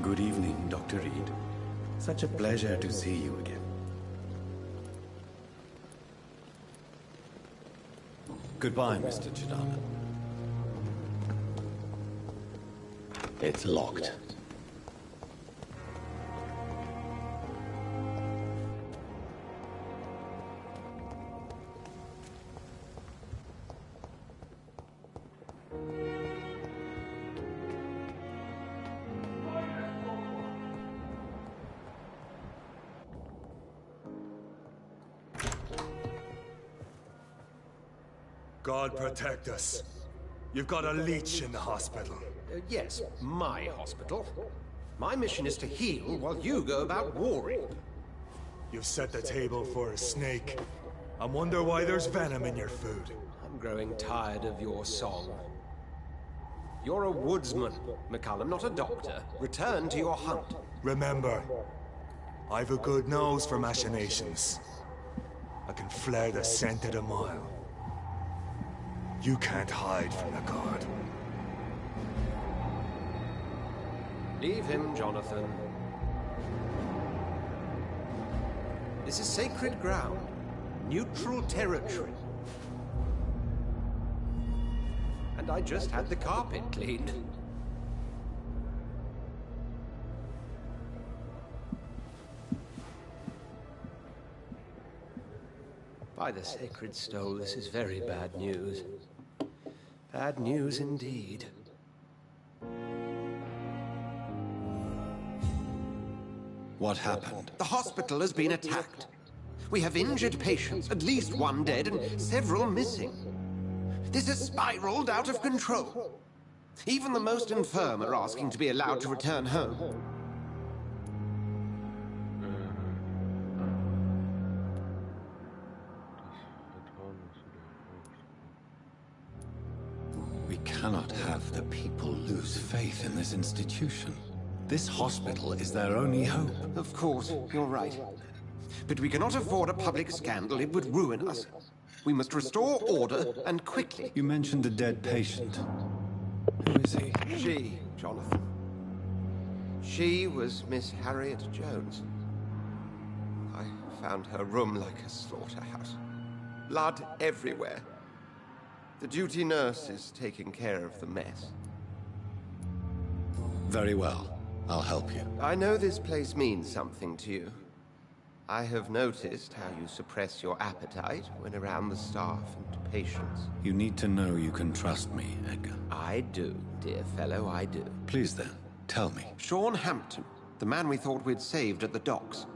Good evening, Dr. Reed. Such a pleasure to see you again. Goodbye, Mr. Chidama. It's locked. God protect us. You've got a leech in the hospital. Yes, my hospital. My mission is to heal while you go about warring. You've set the table for a snake. I wonder why there's venom in your food. I'm growing tired of your song. You're a woodsman, McCallum, not a doctor. Return to your hunt. Remember, I've a good nose for machinations. I can flare the scent at a mile. You can't hide from the guard. Leave him, Jonathan. This is sacred ground. Neutral territory. And I just had the carpet cleaned. By the sacred stole, this is very bad news. Bad news indeed. What happened? The hospital has been attacked. We have injured patients, at least one dead and several missing. This has spiraled out of control. Even the most infirm are asking to be allowed to return home. We cannot have the people lose faith in this institution. This hospital is their only hope. Of course, you're right. But we cannot afford a public scandal. It would ruin us. We must restore order, and quickly. You mentioned a dead patient. Who is he? She, Jonathan. She was Miss Harriet Jones. I found her room like a slaughterhouse. Blood everywhere. The duty nurse is taking care of the mess. Very well. I'll help you. I know this place means something to you. I have noticed how you suppress your appetite when around the staff and patients. You need to know you can trust me, Edgar. I do, dear fellow, I do. Please then, tell me. Sean Hampton, the man we thought we'd saved at the docks.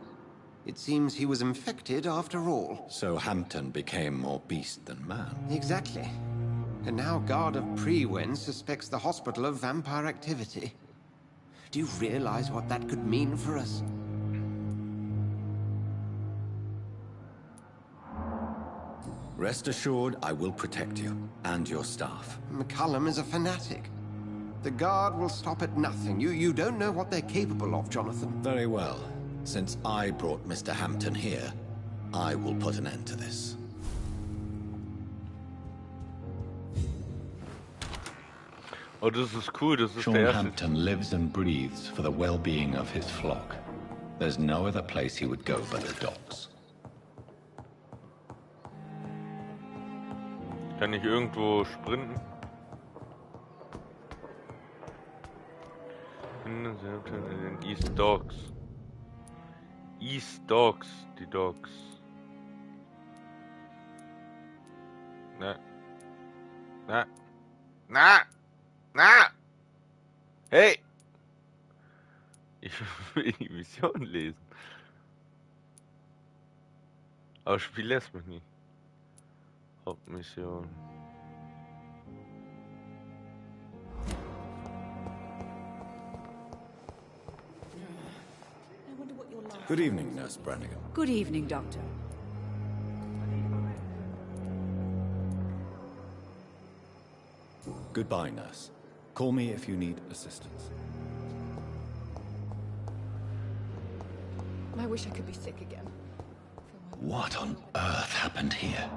It seems he was infected after all. So Hampton became more beast than man. Exactly. And now Guard of Prewen suspects the hospital of vampire activity. Do you realize what that could mean for us? Rest assured, I will protect you and your staff. McCallum is a fanatic. The Guard will stop at nothing. You don't know what they're capable of, Jonathan. Very well. Since I brought Mr. Hampton here, I will put an end to this. Oh, das ist cool, das ist Sean der erste. Hampton lives and breathes for the well-being of his flock. There's no other place he would go but the docks. Kann ich irgendwo sprinten? In den East Docks. East Docks, die Docks. Na. Na. Na. Na! Hey! Ich will die Mission lesen. Aber das Spiel lässt mich nicht. Hauptmission. Good evening, Nurse Brannigan. Good evening, Doctor. Goodbye, Nurse. Call me if you need assistance. I wish I could be sick again. What on earth happened here?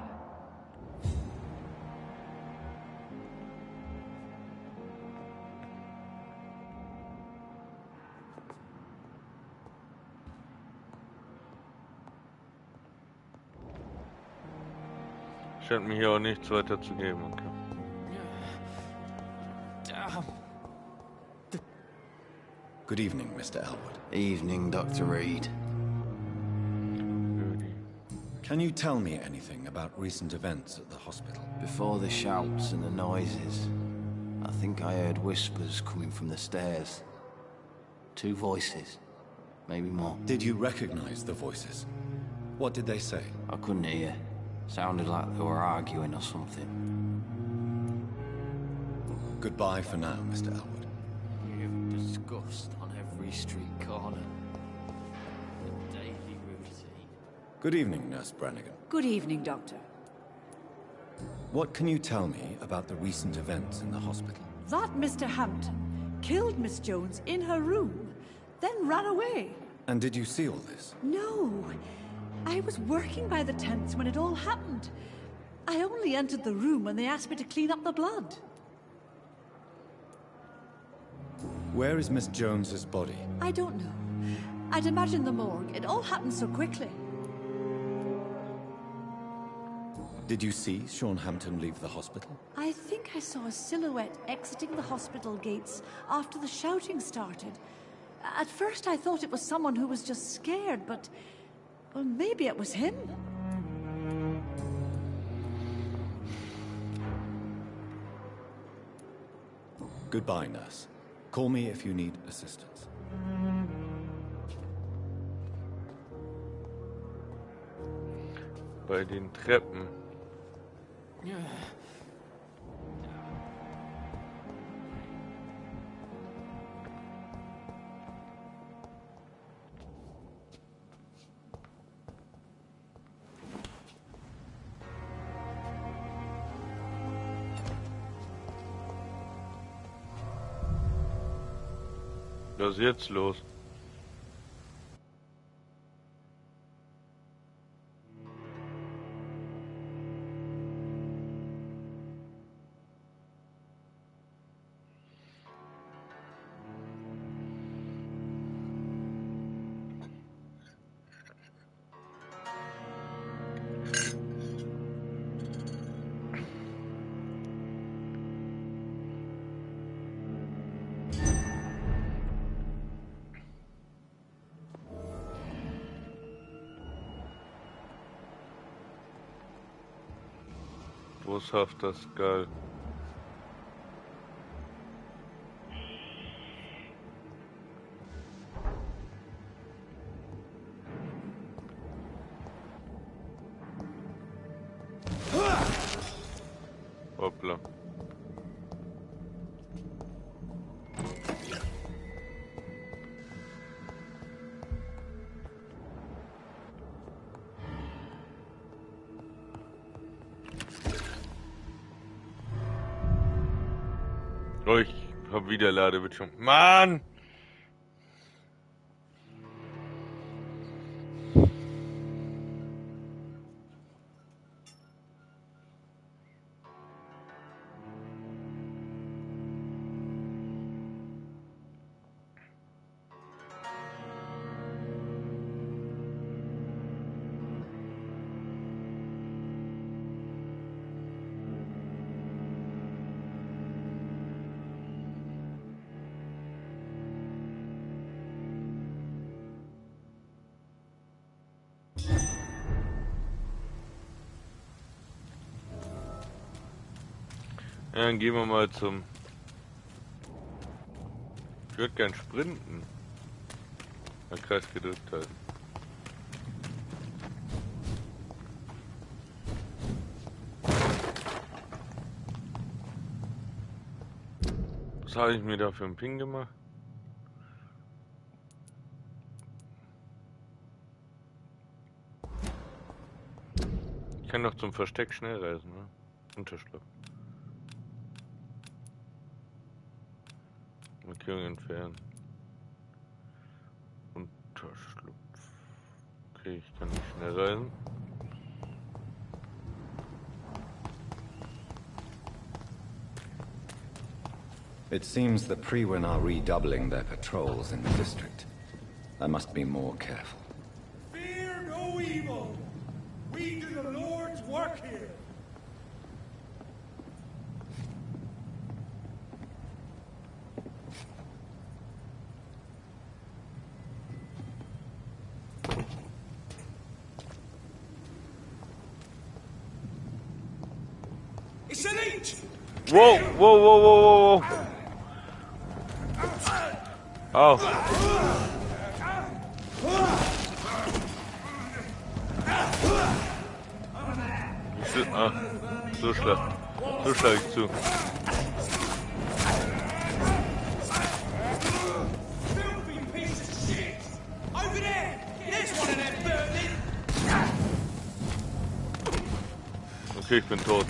Scheint mir hier auch nichts weiter zu geben, okay. Good evening, Mr. Elwood. Evening, Dr. Reed. Can you tell me anything about recent events at the hospital? Before the shouts and the noises, I think I heard whispers coming from the stairs. 2 voices, maybe more. Did you recognize the voices? What did they say? I couldn't hear. Sounded like they were arguing or something. Goodbye for now, Mr. Elwood. You have disgust on every street corner. The daily routine. Good evening, Nurse Brannigan. Good evening, Doctor. What can you tell me about the recent events in the hospital? That Mr. Hampton killed Miss Jones in her room, then ran away. And did you see all this? No. I was working by the tents when it all happened. I only entered the room when they asked me to clean up the blood. Where is Miss Jones's body? I don't know. I'd imagine the morgue. It all happened so quickly. Did you see Sean Hampton leave the hospital? I think I saw a silhouette exiting the hospital gates after the shouting started. At first I thought it was someone who was just scared, but... well, maybe it was him. Goodbye, nurse. Call me if you need assistance. Bei den Treppen. Was ist jetzt los? Boshafter Skull. Hoppla. Oh, ich hab wieder Ladebildschirm. Mann! Ja, dann gehen wir mal zum... Ich würde gern sprinten. Der Kreis gedrückt halten. Was habe ich mir da für einen Ping gemacht? Ich kann doch zum Versteck schnell reisen, ne? Unterschlupf. Markierung entfernen. Unterschlupf. Okay, ich kann nicht schnell reisen. It seems the Priwen are redoubling their patrols in the district. I must be more careful. Fear no evil. We do the Lord's work here. It's an inch! Wow, wow, wow, wow, wow. Au. So schlecht. So schlage ich zu. Okay, ich bin tot.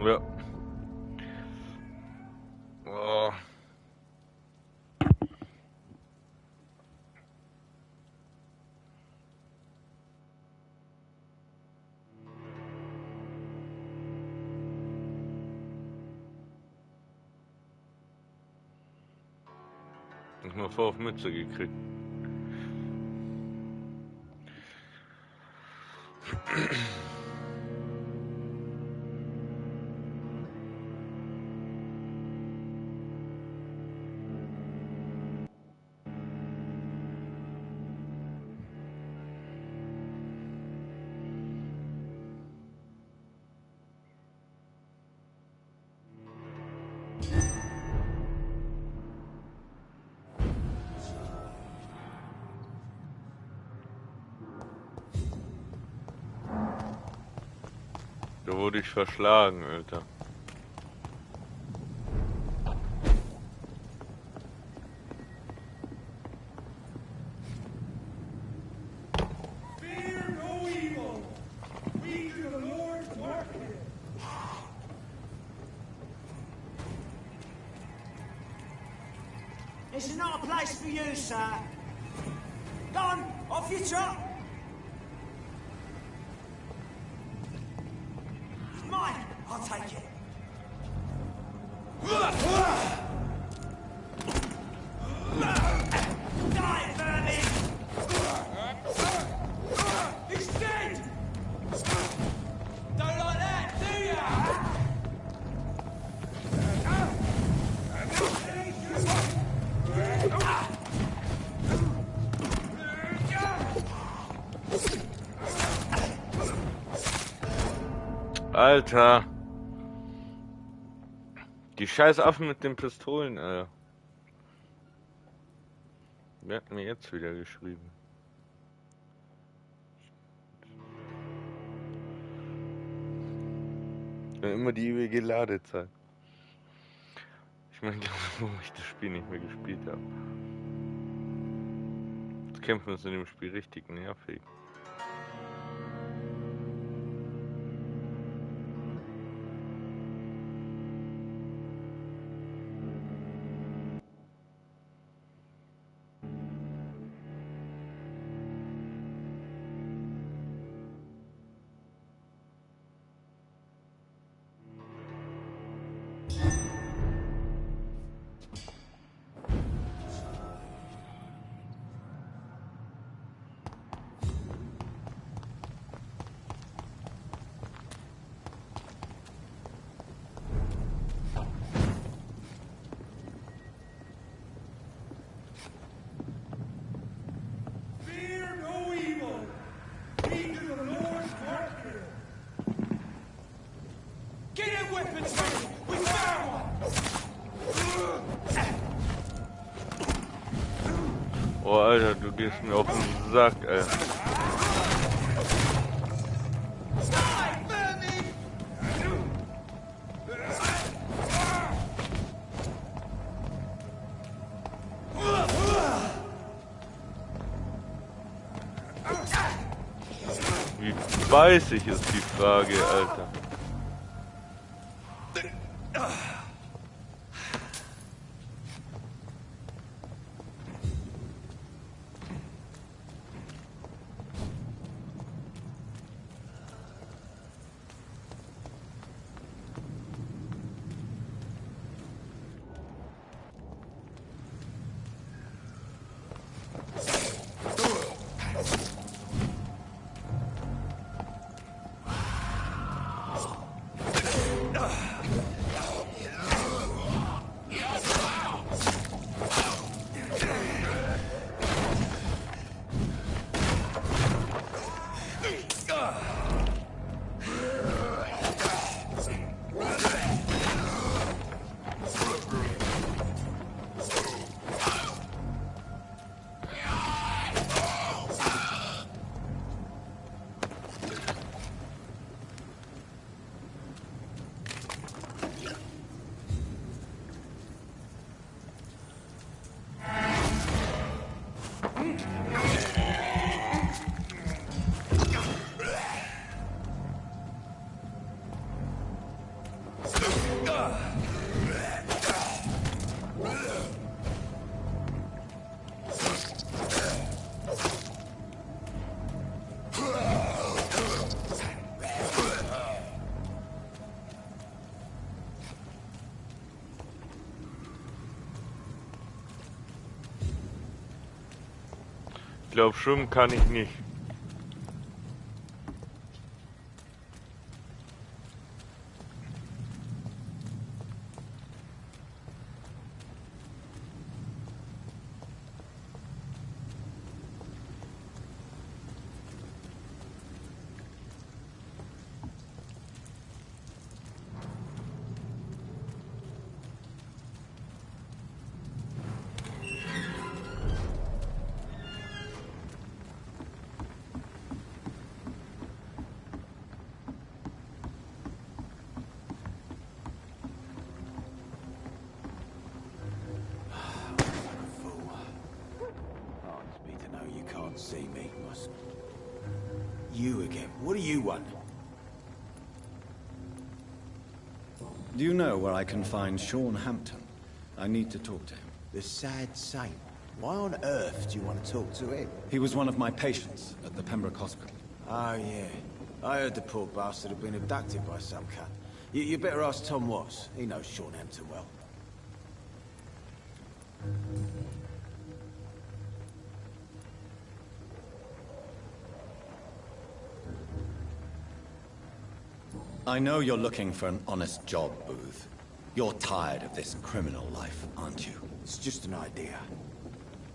Ja. Oh. Ich mal voll auf Mütze gekriegt. Da wurde ich verschlagen, Alter. This is not a place for you, sir. Go on, off your trot. It's mine. I'll take it. Die, Bernie! He's dead! Don't like that, do ya? Alter. Die scheiß Affen mit den Pistolen, Alter. Wer hat mir jetzt wieder geschrieben? Ja, immer die ewige Ladezeit. Ich meine, wo ich das Spiel nicht mehr gespielt habe. Das Kämpfen ist in dem Spiel richtig nervig. Oh, Alter, du gehst mir auf den Sack, ey. Wie beißig ist die Frage, Alter. Ich glaube, schwimmen kann ich nicht. See me, must. You again. What do you want? Do you know where I can find Sean Hampton? I need to talk to him. The sad saint. Why on earth do you want to talk to him? He was one of my patients at the Pembroke Hospital. Oh, yeah. I heard the poor bastard had been abducted by some cunt. You better ask Tom Watts. He knows Sean Hampton well. I know you're looking for an honest job, Booth. You're tired of this criminal life, aren't you? It's just an idea.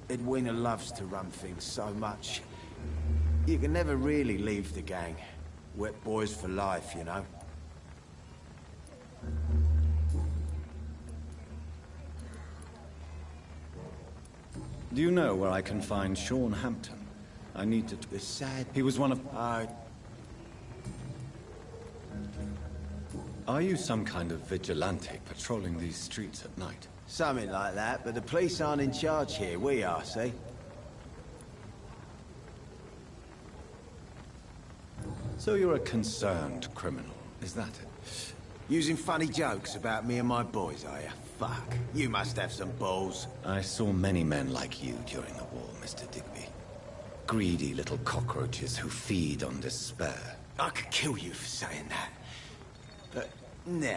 Edwina loves to run things so much. You can never really leave the gang. Wet boys for life, you know? Do you know where I can find Sean Hampton? I need to... The sad... He was one of... I... Are you some kind of vigilante patrolling these streets at night? Something like that, but the police aren't in charge here. We are, see? So you're a concerned criminal, is that it? Using funny jokes about me and my boys, are you? Fuck. You must have some balls. I saw many men like you during the war, Mr. Digby. Greedy little cockroaches who feed on despair. I could kill you for saying that. But, nah.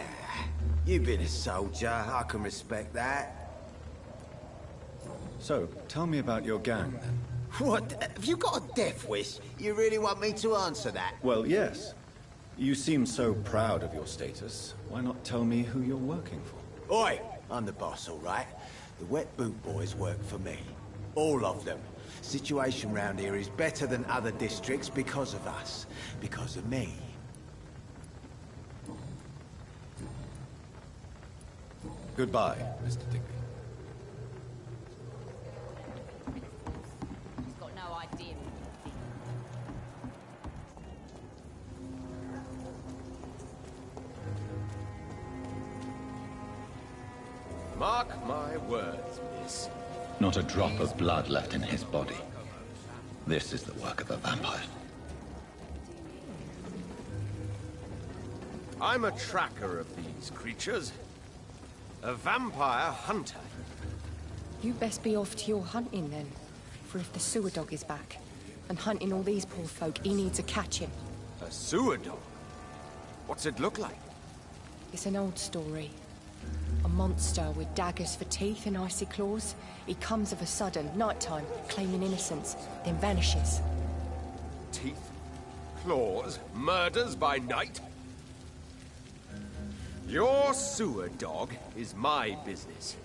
You've been a soldier. I can respect that. So, tell me about your gang, then. What? Have you got a death wish? You really want me to answer that? Well, yes. You seem so proud of your status. Why not tell me who you're working for? Oi! I'm the boss, all right? The Wet Boot Boys work for me. All of them. Situation round here is better than other districts because of us. Because of me. Goodbye, Mr. Digby. He's got no idea. Mark my words, miss. Not a drop of blood left in his body. This is the work of a vampire. I'm a tracker of these creatures. A vampire hunter. You best be off to your hunting then. For if the sewer dog is back, and hunting all these poor folk, he needs to catch him. A sewer dog? What's it look like? It's an old story. A monster with daggers for teeth and icy claws. He comes of a sudden, nighttime, claiming innocence, then vanishes. Teeth? Claws? Murders by night? Your sewer dog is my business.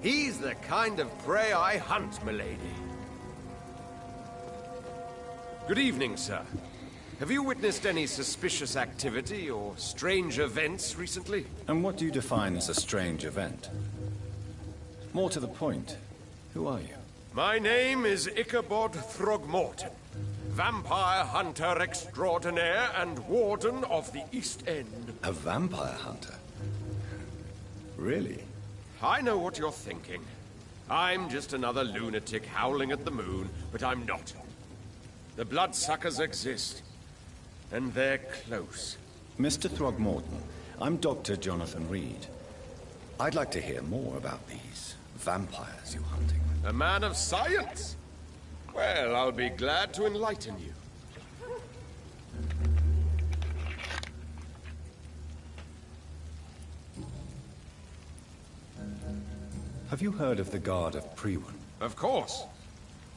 He's the kind of prey I hunt, milady. Good evening, sir. Have you witnessed any suspicious activity or strange events recently? And what do you define as a strange event? More to the point, who are you? My name is Ichabod Throgmorton, vampire hunter extraordinaire and warden of the East End. A vampire hunter? Really? I know what you're thinking. I'm just another lunatic howling at the moon, but I'm not. The bloodsuckers exist, and they're close. Mr. Throgmorton, I'm Dr. Jonathan Reed. I'd like to hear more about these vampires you're hunting. A man of science? Well, I'll be glad to enlighten you. Have you heard of the Guard of Priwen? Of course.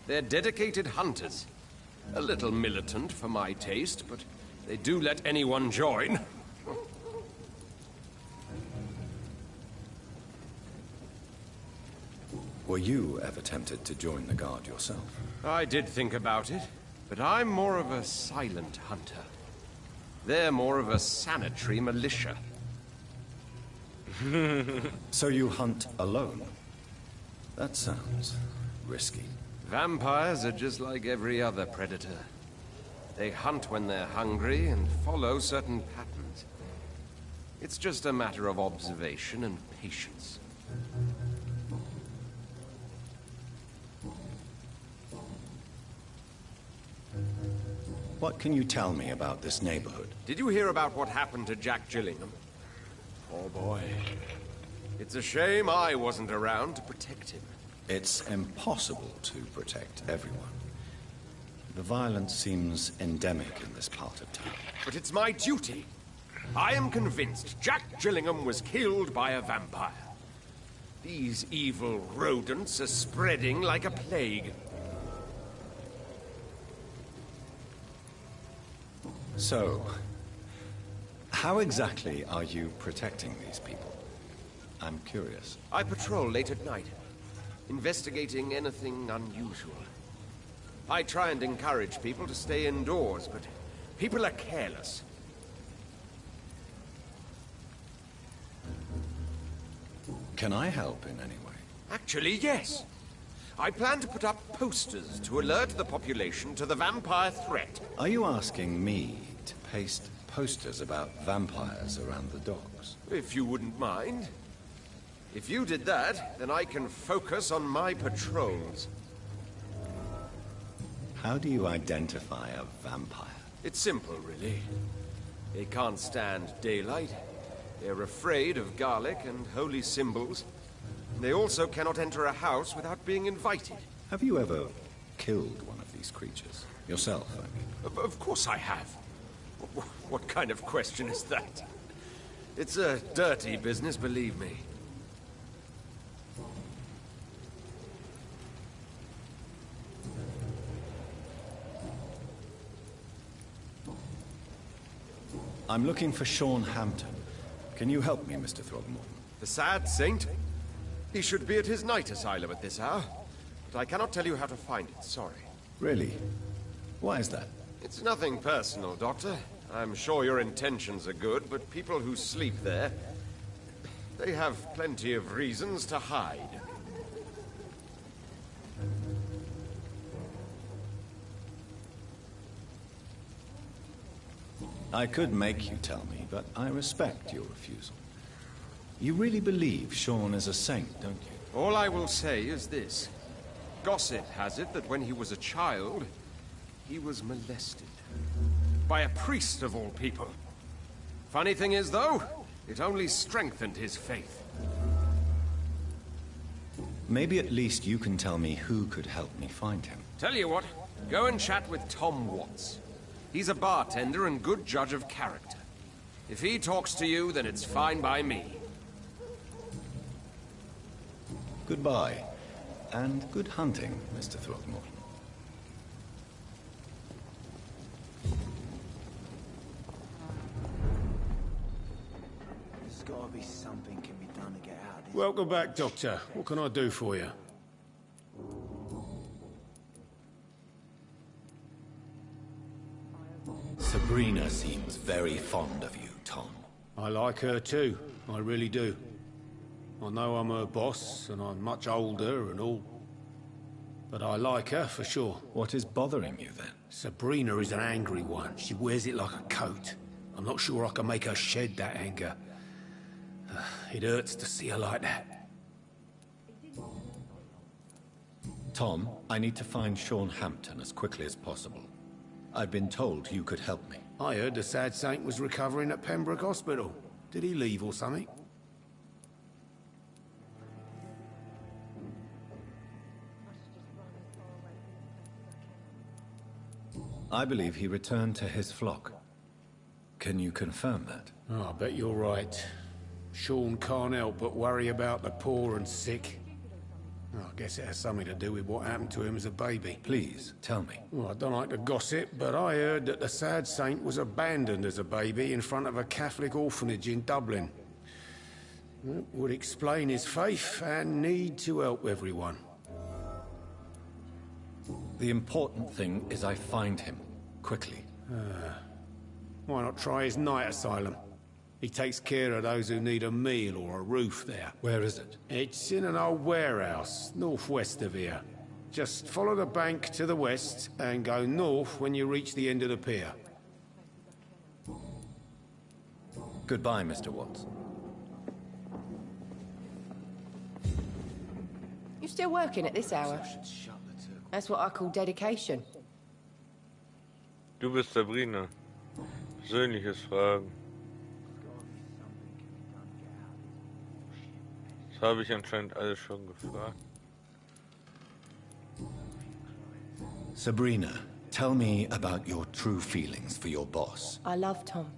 They're dedicated hunters. A little militant for my taste, but they do let anyone join. Were you ever tempted to join the Guard yourself? I did think about it, but I'm more of a silent hunter. They're more of a sanitary militia. So you hunt alone? That sounds risky. Vampires are just like every other predator. They hunt when they're hungry and follow certain patterns. It's just a matter of observation and patience. What can you tell me about this neighborhood? Did you hear about what happened to Jack Gillingham? Poor boy. It's a shame I wasn't around to protect him. It's impossible to protect everyone. The violence seems endemic in this part of town. But it's my duty. I am convinced Jack Gillingham was killed by a vampire. These evil rodents are spreading like a plague. So, how exactly are you protecting these people? I'm curious. I patrol late at night, investigating anything unusual. I try and encourage people to stay indoors, but people are careless. Can I help in any way? Actually, yes. I plan to put up posters to alert the population to the vampire threat. Are you asking me to paste posters about vampires around the docks? If you wouldn't mind. If you did that, then I can focus on my patrols. How do you identify a vampire? It's simple, really. They can't stand daylight. They're afraid of garlic and holy symbols. They also cannot enter a house without being invited. Have you ever killed one of these creatures? Yourself, I mean. Of course I have. What kind of question is that? It's a dirty business, believe me. I'm looking for Sean Hampton. Can you help me, Mr. Throgmorton? The sad saint? He should be at his night asylum at this hour. But I cannot tell you how to find it, sorry. Really? Why is that? It's nothing personal, Doctor. I'm sure your intentions are good, but people who sleep there, they have plenty of reasons to hide. I could make you tell me, but I respect your refusal. You really believe Sean is a saint, don't you? All I will say is this. Gossip has it that when he was a child, he was molested. By a priest of all people. Funny thing is, though, it only strengthened his faith. Maybe at least you can tell me who could help me find him. Tell you what, go and chat with Tom Watts. He's a bartender and good judge of character. If he talks to you, then it's fine by me. Goodbye, and good hunting, Mr. Throgmorton. There's gotta be something can be done to get out of this. Welcome back, Doctor. What can I do for you? Sabrina seems very fond of you, Tom. I like her too. I really do. I know I'm her boss, and I'm much older and all. But I like her for sure. What is bothering you then? Sabrina is an angry one. She wears it like a coat. I'm not sure I can make her shed that anger. It hurts to see her like that. Tom, I need to find Sean Hampton as quickly as possible. I've been told you could help me. I heard the sad saint was recovering at Pembroke Hospital. Did he leave or something? I believe he returned to his flock. Can you confirm that? Oh, I bet you're right. Sean can't help but worry about the poor and sick. Oh, I guess it has something to do with what happened to him as a baby. Please, tell me. Well, I don't like to gossip, but I heard that the sad saint was abandoned as a baby in front of a Catholic orphanage in Dublin. That would explain his faith and need to help everyone. The important thing is I find him, quickly. Why not try his night asylum? He takes care of those who need a meal or a roof there. Where is it? It's in an old warehouse, northwest of here. Just follow the bank to the west and go north when you reach the end of the pier. Goodbye, Mr. Watts. You still working at this hour? That's what I call dedication. Du bist Sabrina. Persönliches Fragen. Das habe ich anscheinend alles schon gefragt. Sabrina, tell me about your true feelings for your boss. I love Tom.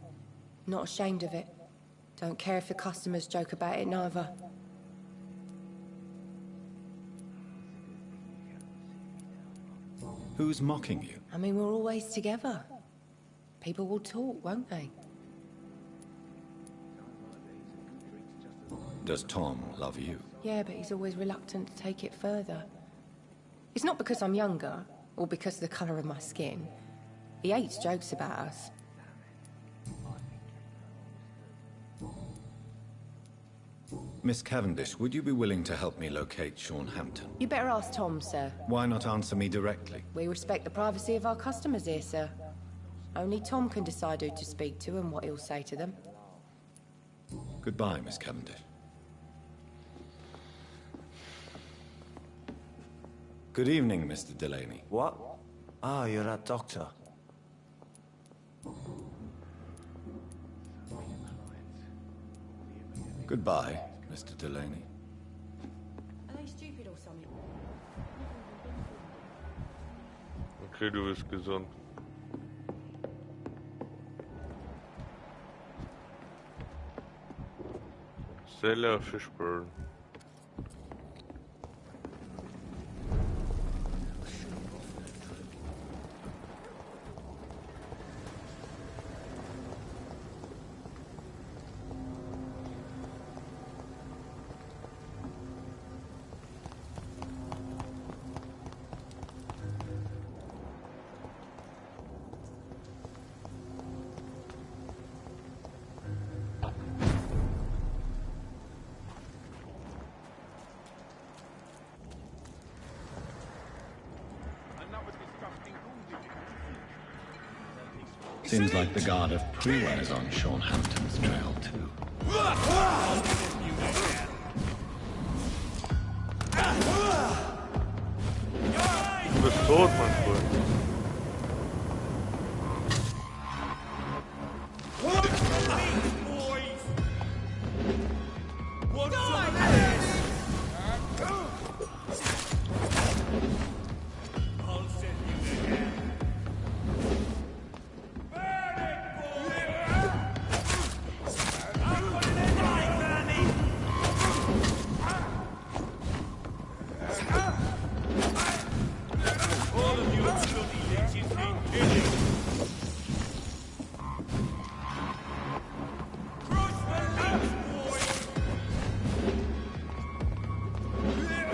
Not ashamed of it. Don't care if the customers joke about it neither. Who's mocking you? I mean, we're always together. People will talk, won't they? Does Tom love you? Yeah, but he's always reluctant to take it further. It's not because I'm younger, or because of the colour of my skin. He hates jokes about us. Miss Cavendish, would you be willing to help me locate Sean Hampton? You better ask Tom, sir. Why not answer me directly? We respect the privacy of our customers here, sir. Only Tom can decide who to speak to and what he'll say to them. Goodbye, Miss Cavendish. Good evening, Mr. Delaney. What? Ah, you're that doctor. Goodbye, Mr. Delaney. Are they stupid or something? Okay, du bist gesund. Sailor Fishburne. Seems like the Guard of Priwa is on Sean Hampton's trail, too. Du bist tot, mein Freund.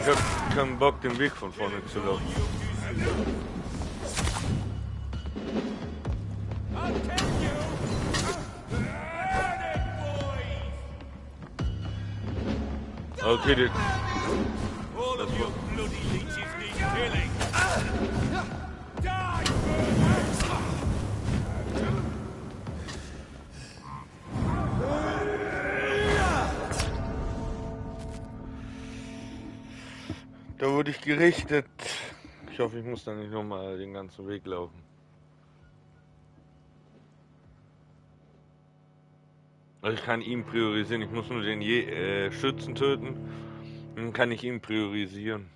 Ich hab keinen Bock, den Weg von vorne zu laufen. Okay, das war... Da wurde ich gerichtet. Ich hoffe, ich muss dann nicht nochmal den ganzen Weg laufen. Also ich kann ihn priorisieren. Ich muss nur den Schützen töten. Dann kann ich ihn priorisieren.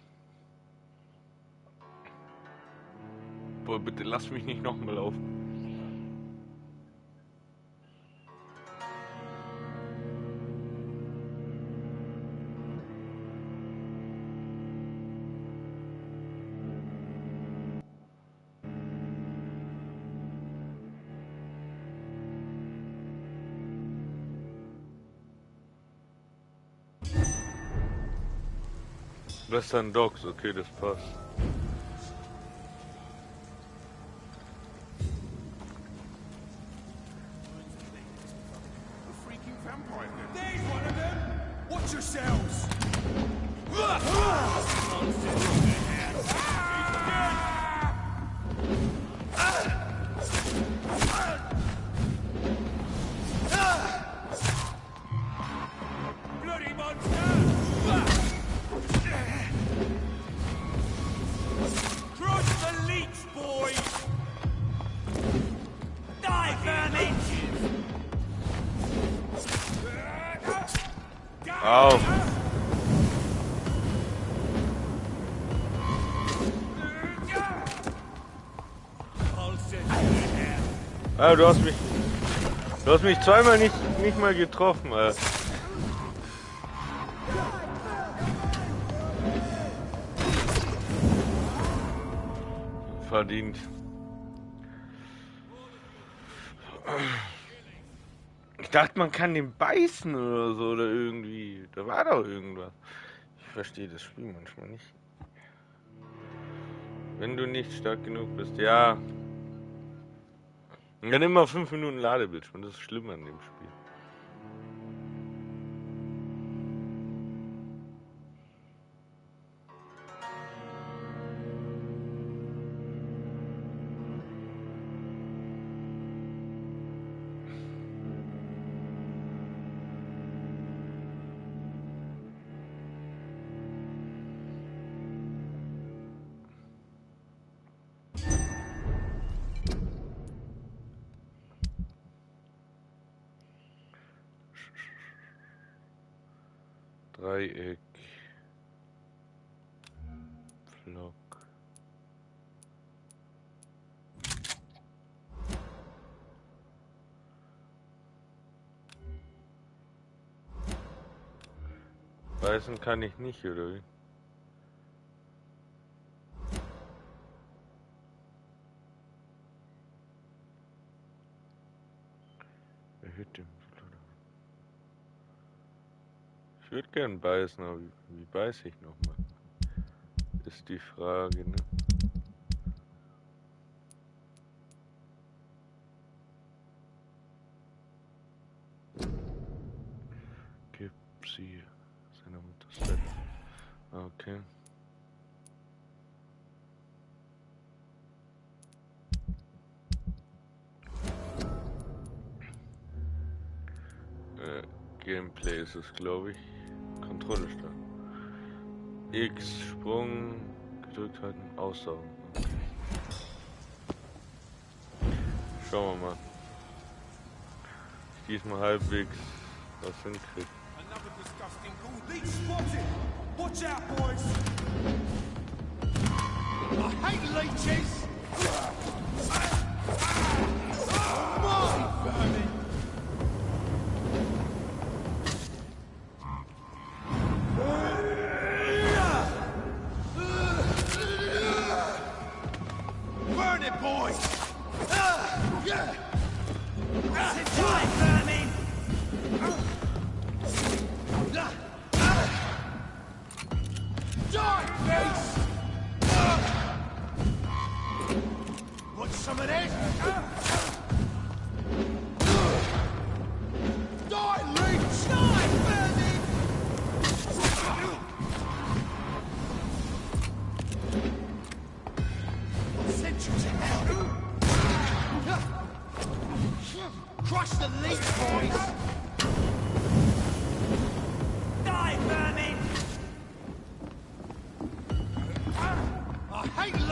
Boah, bitte lass mich nicht nochmal laufen. Western Dogs, okay, das passt. There's one of them! Watch yourselves! Bloody monster! Crush the leech, boys! Die, vermin! Au! Ah, du hast mich zweimal nicht mal getroffen, Alter. Verdient. Ich dachte, man kann den beißen oder so oder irgendwie. Da war doch irgendwas. Ich verstehe das Spiel manchmal nicht. Wenn du nicht stark genug bist, ja. Und dann immer 5 Minuten Ladebildschirm. Das ist schlimm an dem Spiel. Dreieck. Flock. Beißen kann ich nicht, oder wie? Erhöht den Blutdruck. Ich würde gern beißen, aber wie beiße ich nochmal? Ist die Frage, ne? Gib sie seiner Mutter Stelle. Okay. Gameplay ist es, glaube ich. Kontrolle starten. X, Sprung, gedrückt halten, aussaugen. Okay. Schauen wir mal. Ich diesmal halbwegs was hinkriege. Another disgusting ghoul. Leech spotted! Watch out, boys! I hate leeches! My vermin! Burn it, boys! Sit tight, vermin! Die, beast! Want some of this? Die, leech! Die, vermin! I'll send you to hell! Crush the leech, boys! Die, vermin!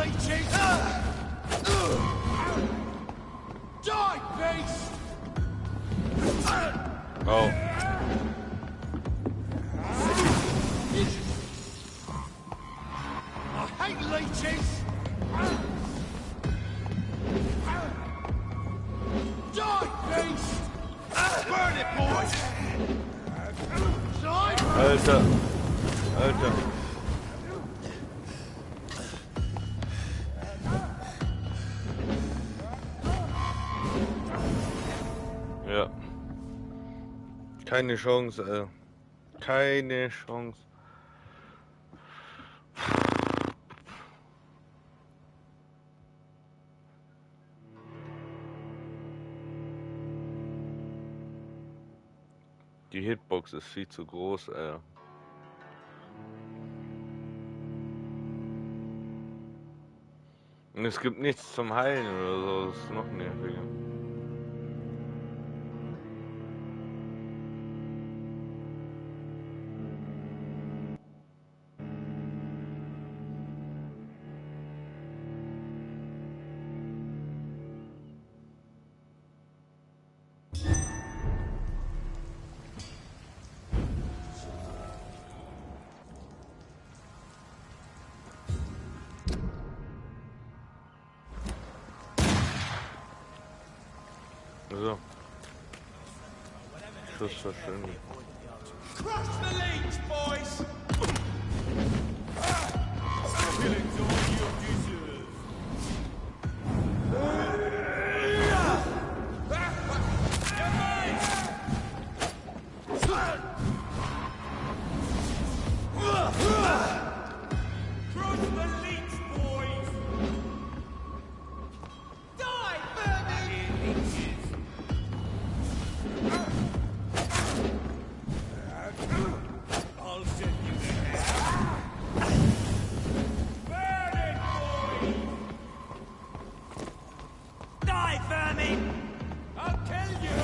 leeches! Die, beast! Oh. I hate leeches! Die, beast! Burn it, boys! Alter. Alter. Ja. Keine Chance, keine Chance. Die Hitbox ist viel zu groß, Und es gibt nichts zum Heilen oder so, das ist noch nerviger. So. Schuss verschwindet. Crush the leech, boys! Killing's all you deserve. Crush the leech, boys! Die, vermin! I'll send you to hell. Burn it, boys! Die, vermin! I'll kill you!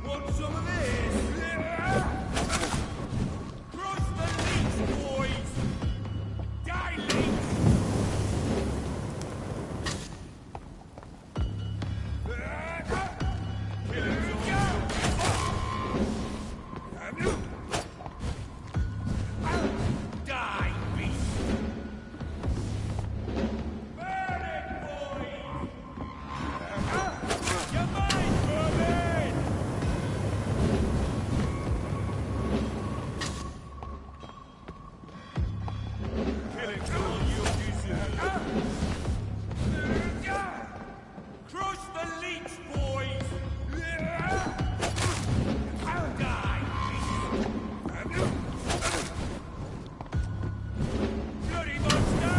Want some of this? Cross the leech, boys! Die, leech! Die, beast! Burn it, boys! You're mine, vermin! Killing's all you deserve. Crush the leech, boys! Die, bloody monster!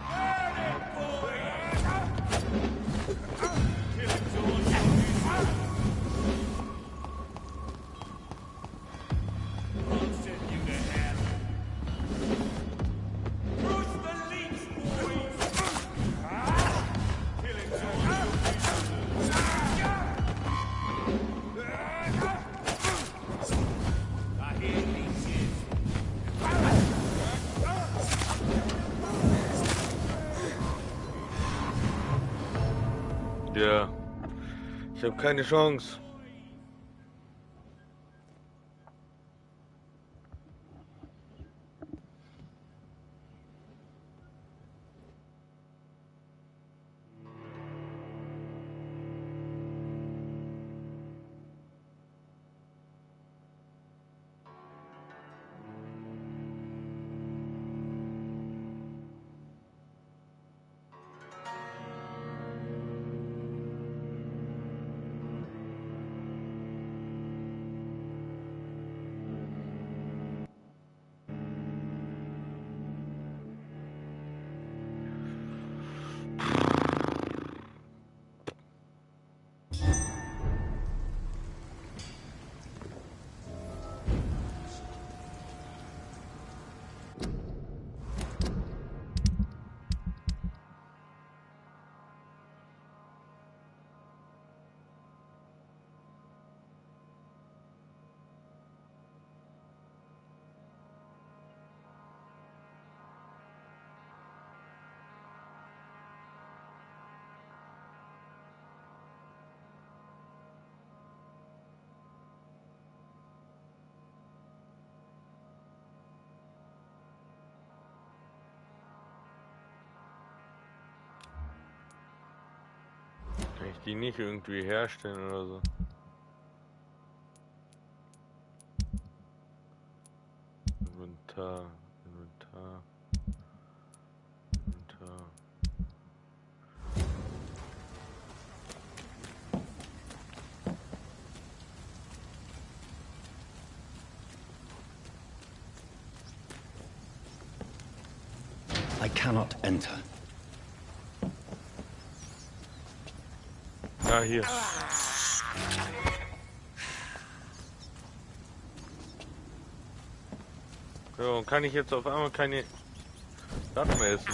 Burn it, boys! Killing's all you deserve. I'll send you to hell. Crush the leech, boys! Killing's all you deserve. I hear leeches. Ja. Ich habe keine Chance. Kann ich die nicht irgendwie herstellen oder so? Inventar, Inventar, Inventar. I cannot enter. Ah, hier. So, und kann ich jetzt auf einmal keine Sachen mehr essen?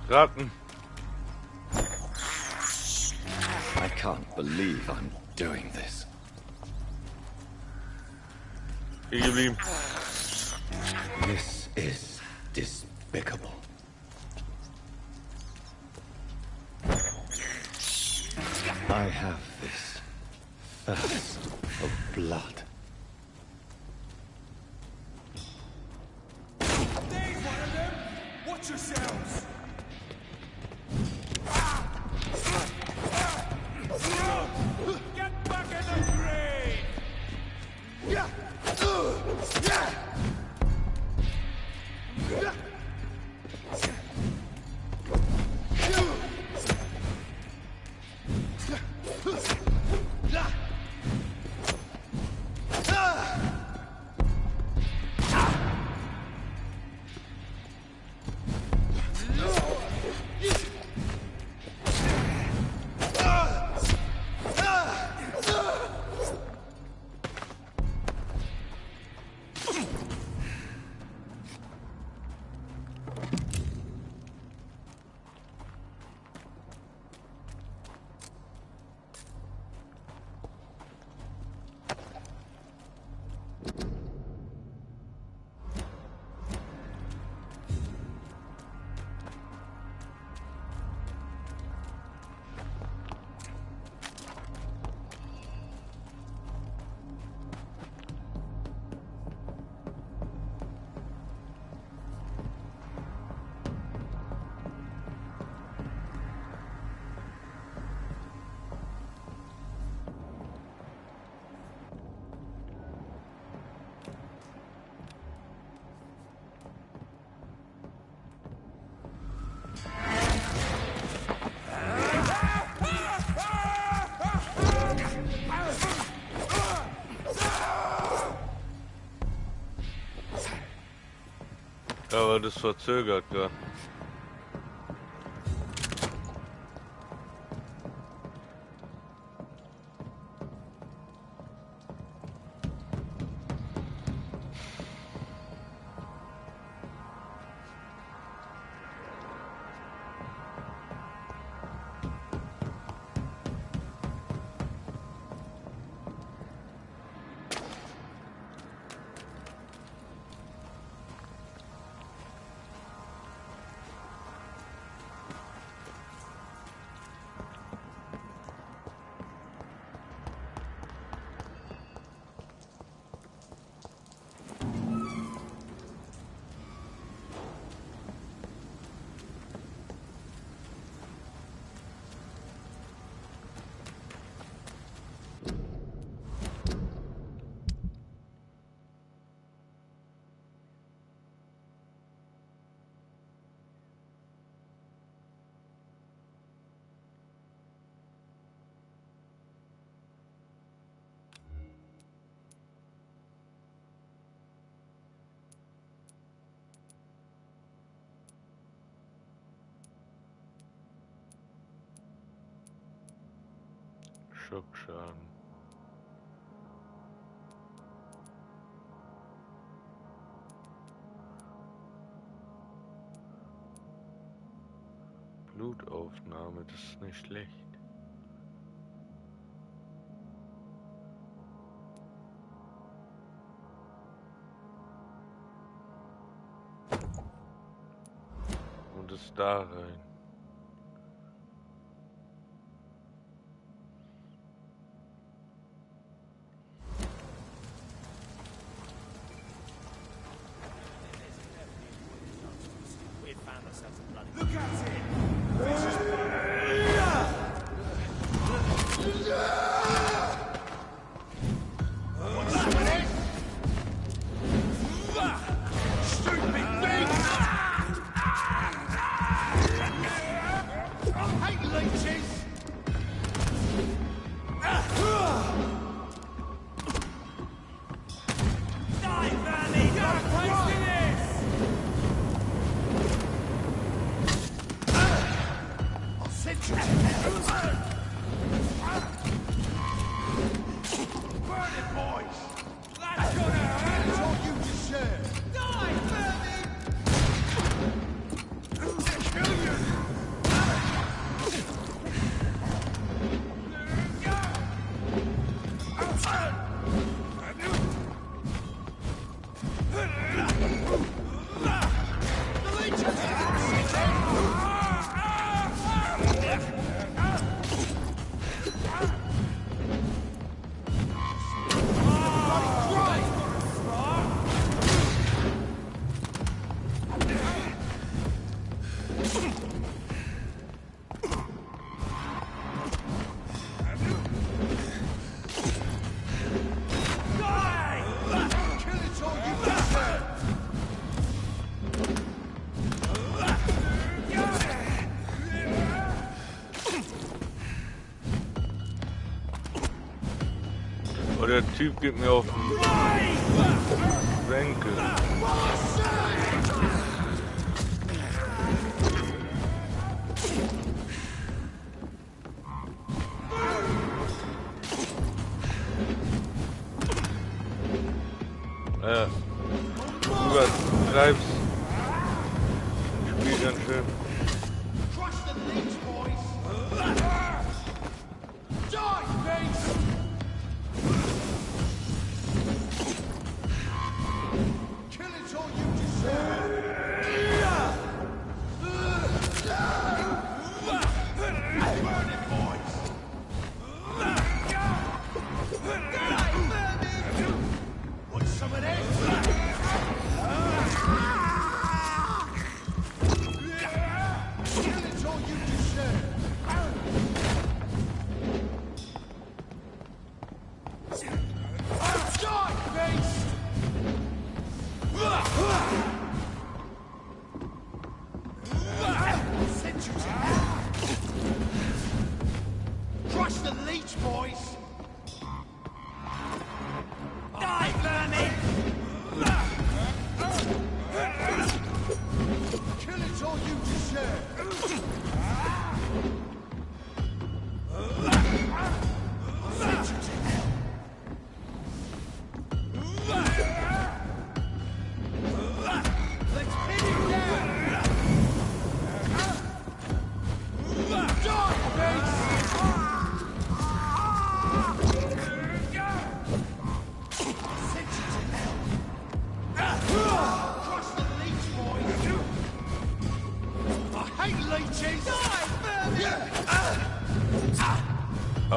Ratten. I can't believe I'm doing this. Hier geblieben. This is despicable. I have this thirst of blood. There's one of them! Watch yourselves! Get back in the grave! Aber das verzögert gerade. Schockschaden. Blutaufnahme, das ist nicht schlecht. Und es da rein. Look at it! Oh, der Typ geht mir auf den Senkel. Ja, du übertreibst. Spiel ganz schön.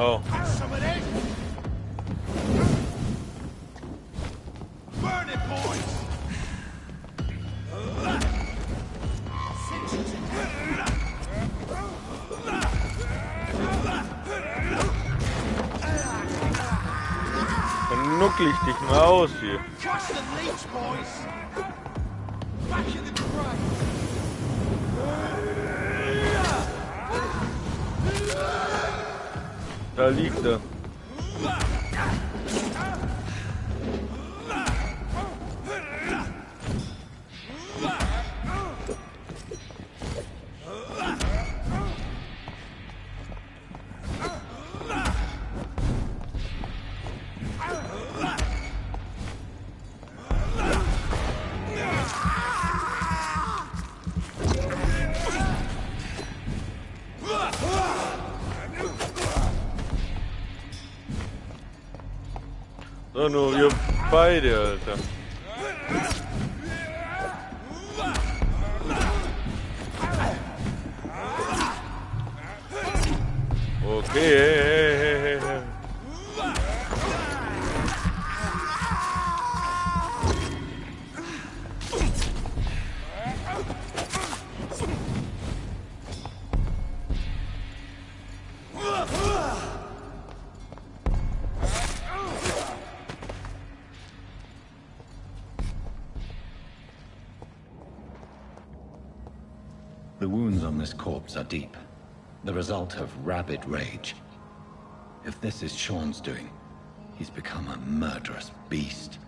Oh. Some of this. Burn it, boys. Dann nuckel ich dich mal aus hier. Crush the leech, boys. Back in the grave. Da liegt er. Oh no, wir beide, Alter. Okay, hey. The wounds on this corpse are deep, the result of rabid rage. If this is Sean's doing, he's become a murderous beast.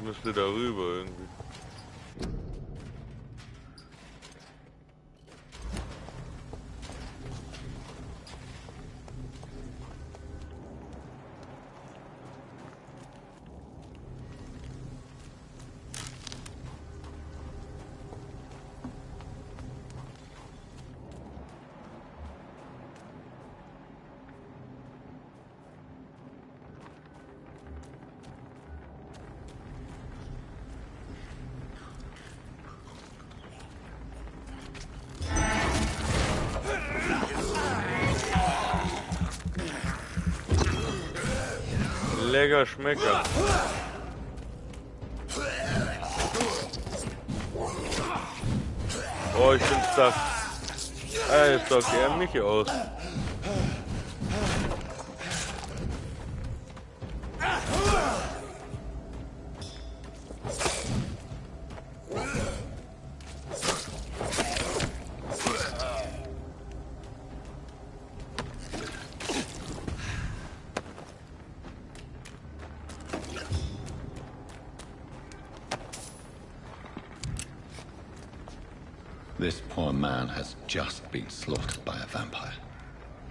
Müsste darüber irgendwie. Lecker Schmecker. Oh, ich bin stuck. Jetzt sagt er mich aus. This poor man has just been slaughtered by a vampire.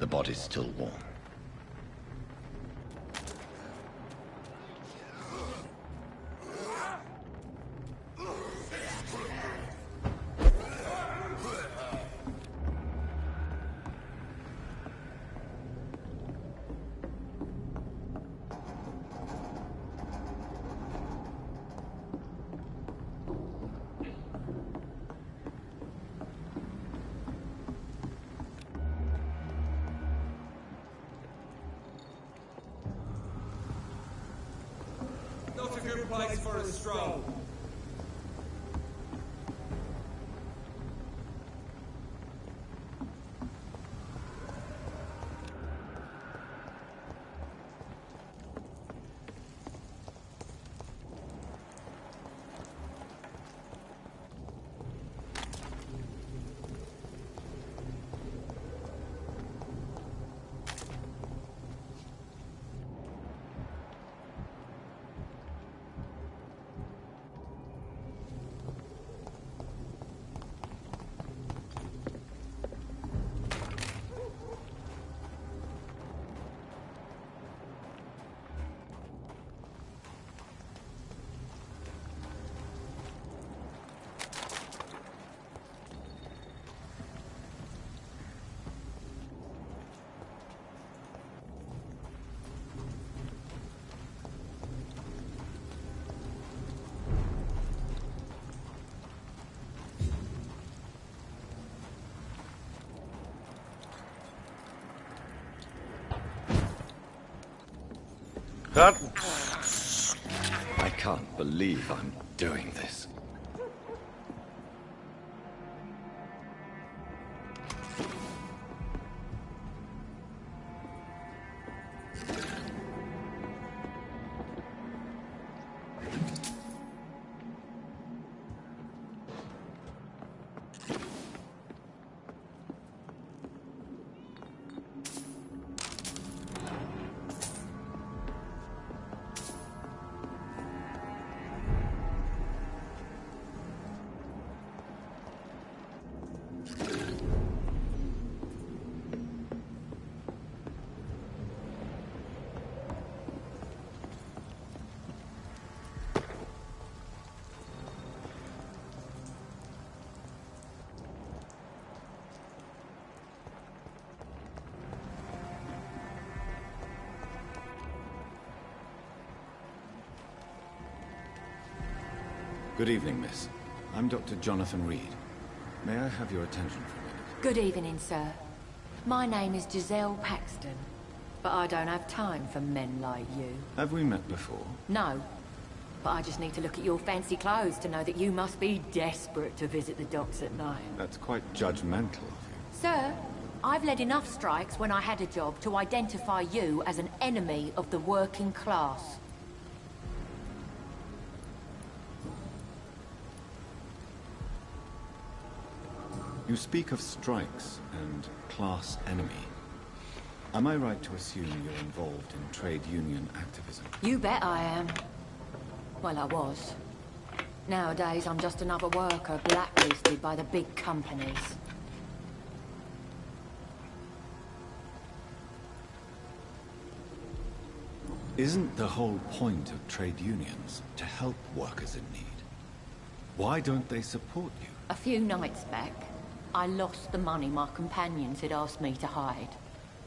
The body's still warm. Not a good place for a stroll. Ratten. I can't believe I'm doing this. Good evening, miss. I'm Dr. Jonathan Reed. May I have your attention for a minute? Good evening, sir. My name is Giselle Paxton, but I don't have time for men like you. Have we met before? No, but I just need to look at your fancy clothes to know that you must be desperate to visit the docks at night. That's quite judgmental of you. Sir, I've led enough strikes when I had a job to identify you as an enemy of the working class. You speak of strikes and class enemy. Am I right to assume you're involved in trade union activism? You bet I am. Well, I was. Nowadays, I'm just another worker blacklisted by the big companies. Isn't the whole point of trade unions to help workers in need? Why don't they support you? A few nights back, I lost the money my companions had asked me to hide.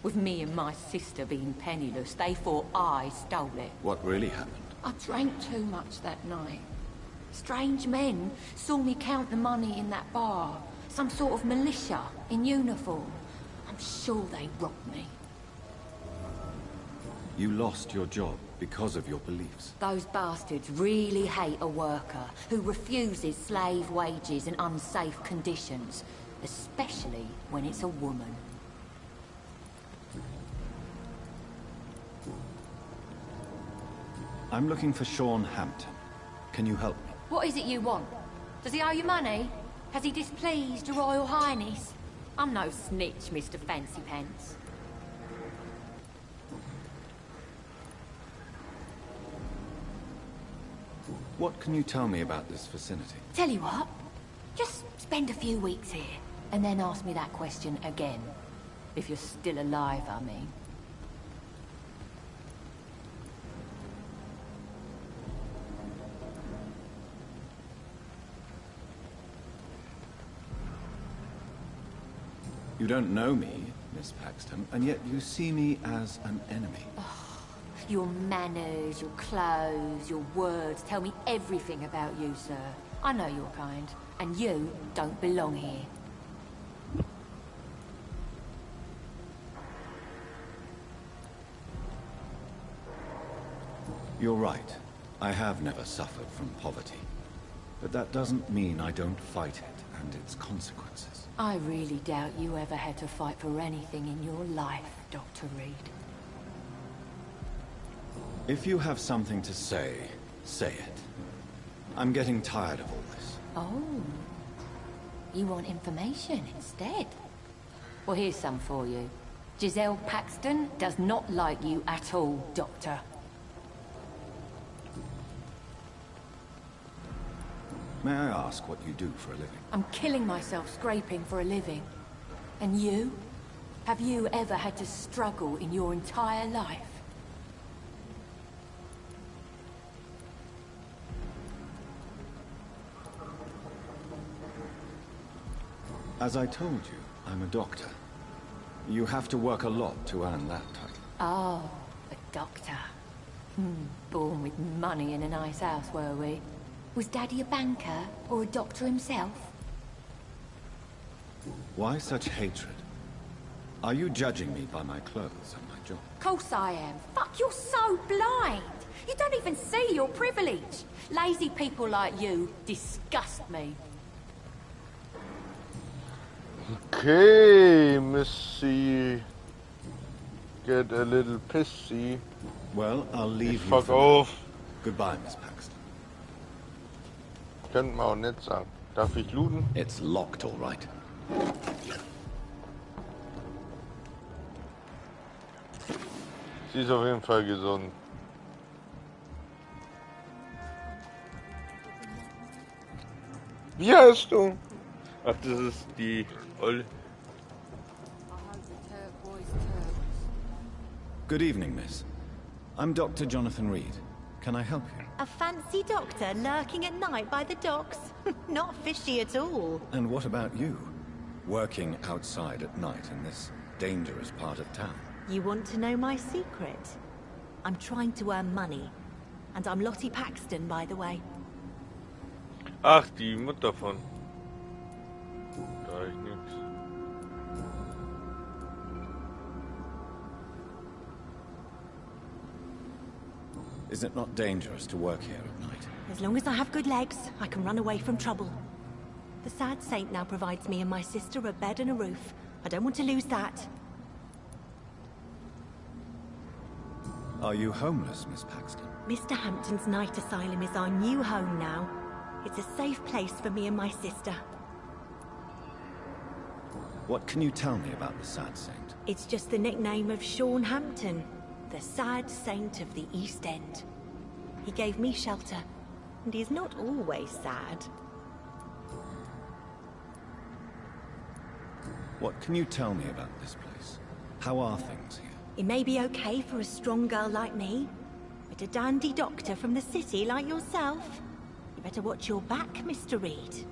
With me and my sister being penniless, they thought I stole it. What really happened? I drank too much that night. Strange men saw me count the money in that bar. Some sort of militia in uniform. I'm sure they robbed me. You lost your job because of your beliefs. Those bastards really hate a worker who refuses slave wages and unsafe conditions, especially when it's a woman. I'm looking for Sean Hampton. Can you help me? What is it you want? Does he owe you money? Has he displeased your Royal Highness? I'm no snitch, Mr. Fancy Pants. What can you tell me about this vicinity? Tell you what, just spend a few weeks here, and then ask me that question again. If you're still alive, I mean. You don't know me, Miss Paxton, and yet you see me as an enemy. Your manners, your clothes, your words tell me everything about you, sir. I know your kind, and you don't belong here. You're right. I have never suffered from poverty. But that doesn't mean I don't fight it and its consequences. I really doubt you ever had to fight for anything in your life, Dr. Reed. If you have something to say, say it. I'm getting tired of all this. Oh. You want information instead? Well, here's some for you. Giselle Paxton does not like you at all, Doctor. May I ask what you do for a living? I'm killing myself scraping for a living. And you? Have you ever had to struggle in your entire life? As I told you, I'm a doctor. You have to work a lot to earn that title. Oh, a doctor. Born with money in a nice house, were we? Was Daddy a banker, or a doctor himself? Why such hatred? Are you judging me by my clothes and my job? Course I am. Fuck, you're so blind! You don't even see your privilege! Lazy people like you disgust me. Okay, Missy. Get a little pissy. Well, I'll leave you. Fuck off. Goodbye, Miss Paxton. Könnte man auch nett sagen. Darf ich looten? It's locked, all right. Sie ist auf jeden Fall gesund. Wie heißt du? Ach, das ist die Olle. Good evening, miss. I'm Dr. Jonathan Reed. Can I help you? A fancy doctor lurking at night by the docks? Not fishy at all. And what about you? Working outside at night in this dangerous part of town? You want to know my secret? I'm trying to earn money. And I'm Lottie Paxton, by the way. Ach, die Mutter von. Da ich nix. Is it not dangerous to work here at night? As long as I have good legs, I can run away from trouble. The Sad Saint now provides me and my sister a bed and a roof. I don't want to lose that. Are you homeless, Miss Paxton? Mr. Hampton's night asylum is our new home now. It's a safe place for me and my sister. What can you tell me about the Sad Saint? It's just the nickname of Sean Hampton, the Sad Saint of the East End. He gave me shelter, and he's not always sad. What can you tell me about this place? How are things here? It may be okay for a strong girl like me, but a dandy doctor from the city like yourself, you better watch your back, Mr. Reed.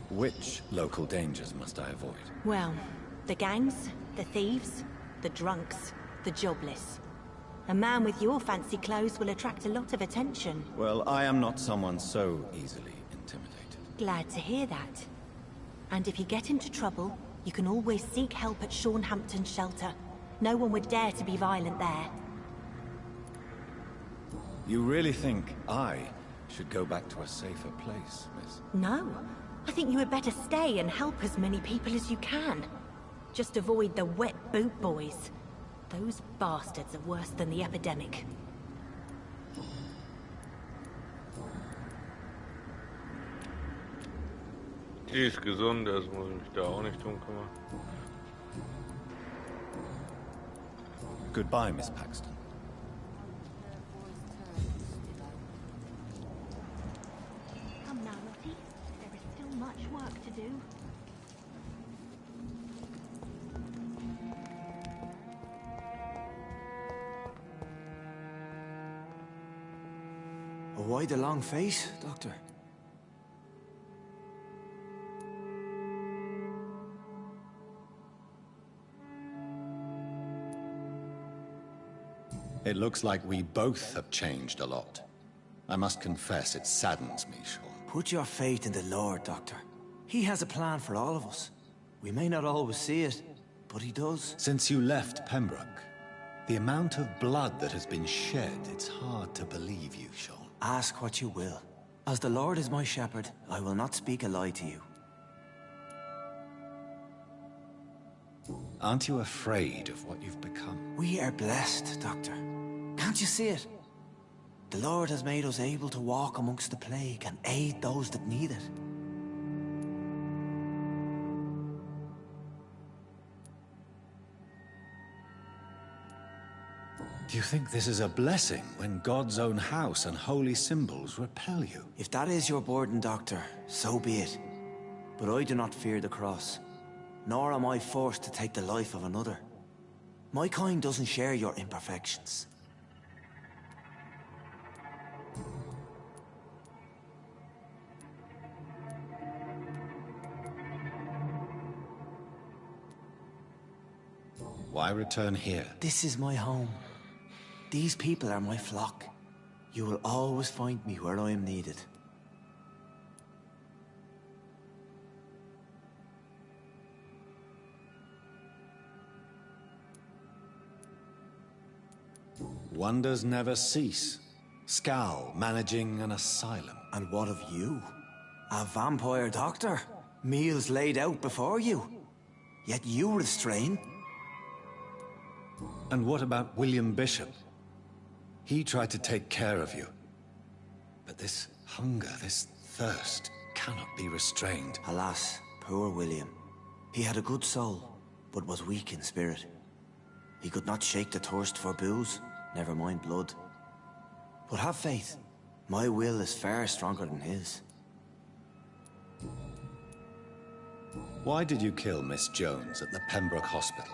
Which local dangers must I avoid? Well, the gangs, the thieves, the drunks, the jobless. A man with your fancy clothes will attract a lot of attention. Well, I am not someone so easily intimidated. Glad to hear that. And if you get into trouble, you can always seek help at Sean Hampton's shelter. No one would dare to be violent there. You really think I should go back to a safer place, miss? No. I think you had better stay and help as many people as you can. Just avoid the wet boot boys. Those bastards are worse than the epidemic. Die ist gesund, also muss ich mich da auch nicht drum kümmern. Goodbye, Miss Paxton. Come now, Lottie. There is still much work to do. Why the long face, Doctor? It looks like we both have changed a lot. I must confess, it saddens me, Sean. Put your faith in the Lord, Doctor. He has a plan for all of us. We may not always see it, but he does. Since you left Pembroke, the amount of blood that has been shed, it's hard to believe you, Sean. Ask what you will. As the Lord is my shepherd, I will not speak a lie to you. Aren't you afraid of what you've become? We are blessed, Doctor. Can't you see it? The Lord has made us able to walk amongst the plague and aid those that need it. Do you think this is a blessing when God's own house and holy symbols repel you? If that is your burden, Doctor, so be it. But I do not fear the cross, nor am I forced to take the life of another. My kind doesn't share your imperfections. Why return here? This is my home. These people are my flock. You will always find me where I am needed. Wonders never cease. Scal managing an asylum. And what of you? A vampire doctor? Meals laid out before you. Yet you restrain. And what about William Bishop? He tried to take care of you. But this hunger, this thirst, cannot be restrained. Alas, poor William. He had a good soul, but was weak in spirit. He could not shake the thirst for booze, never mind blood. But have faith. My will is far stronger than his. Why did you kill Miss Jones at the Pembroke Hospital?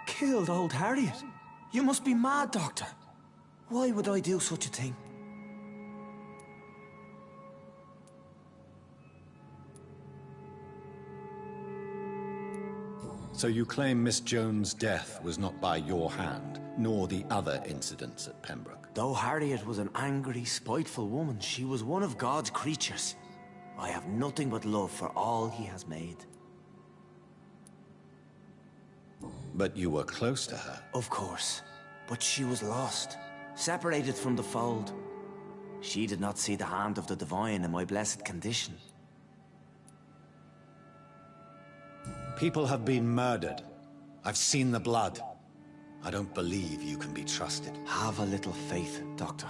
Killed old Harriet? You must be mad, Doctor. Why would I do such a thing? So you claim Miss Jones' death was not by your hand? nor the other incidents at Pembroke. Though Harriet was an angry, spiteful woman, she was one of God's creatures. I have nothing but love for all he has made. But you were close to her. Of course. But she was lost, separated from the fold. She did not see the hand of the divine in my blessed condition. People have been murdered. I've seen the blood. I don't believe you can be trusted. Have a little faith, Doctor.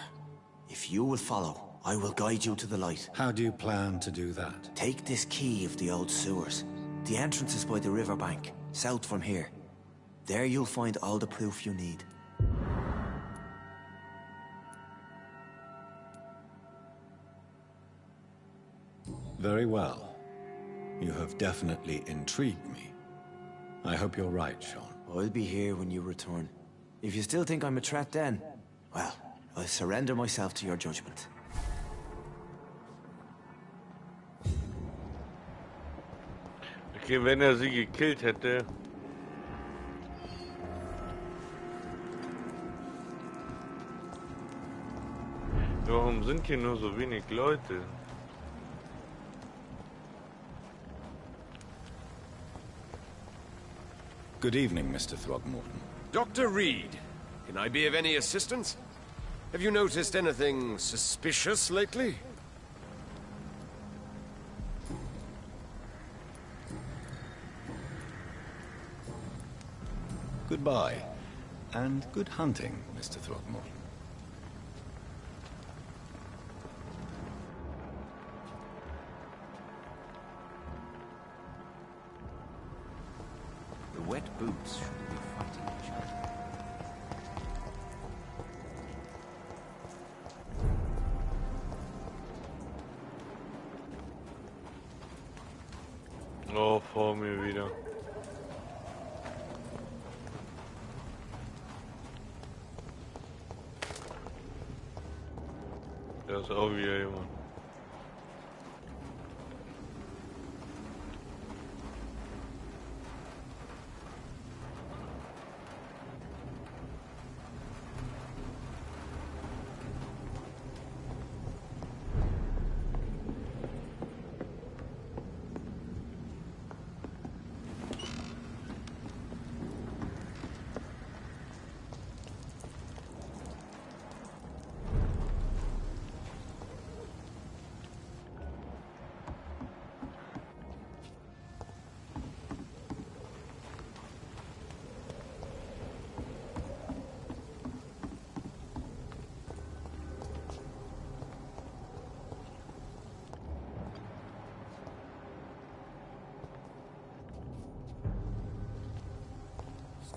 If you will follow, I will guide you to the light. How do you plan to do that? Take this key of the old sewers. The entrance is by the riverbank, south from here. There you'll find all the proof you need. Very well. You have definitely intrigued me. I hope you're right, Sean. I'll be here when you return. If you still think I'm a threat then, well, I'll surrender myself to your judgment. Okay, wenn sie gekillt hätte. Warum sind hier nur so wenig Leute? Good evening, Mr. Throgmorton. Dr. Reed, can I be of any assistance? Have you noticed anything suspicious lately? Goodbye, and good hunting, Mr. Throgmorton. The wet boots should be fighting each other. Oh, vor mir wieder. Da ist auch wieder jemand.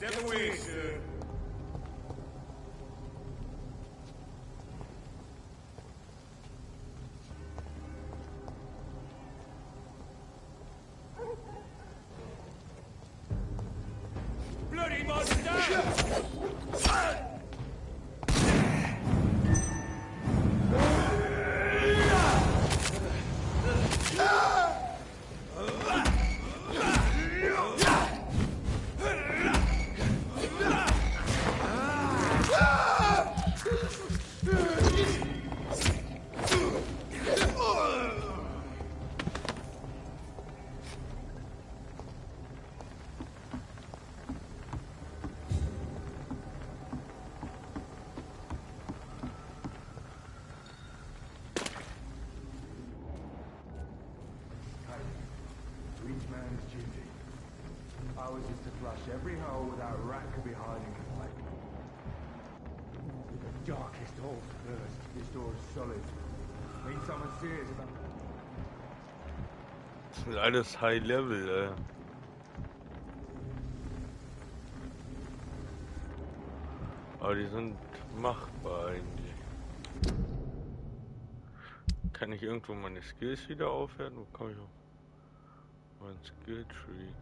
Step away, sir. Bloody monster! Ours is to flush every hole without a rat could be hiding in it. The darkest hole first. This door is solid. Means someone's serious about it. Das ist alles High Level, ey. Aber die sind machbar eigentlich. Kann ich irgendwo meine Skills wieder aufwerten? Wo komme ich auf mein Skill Tree?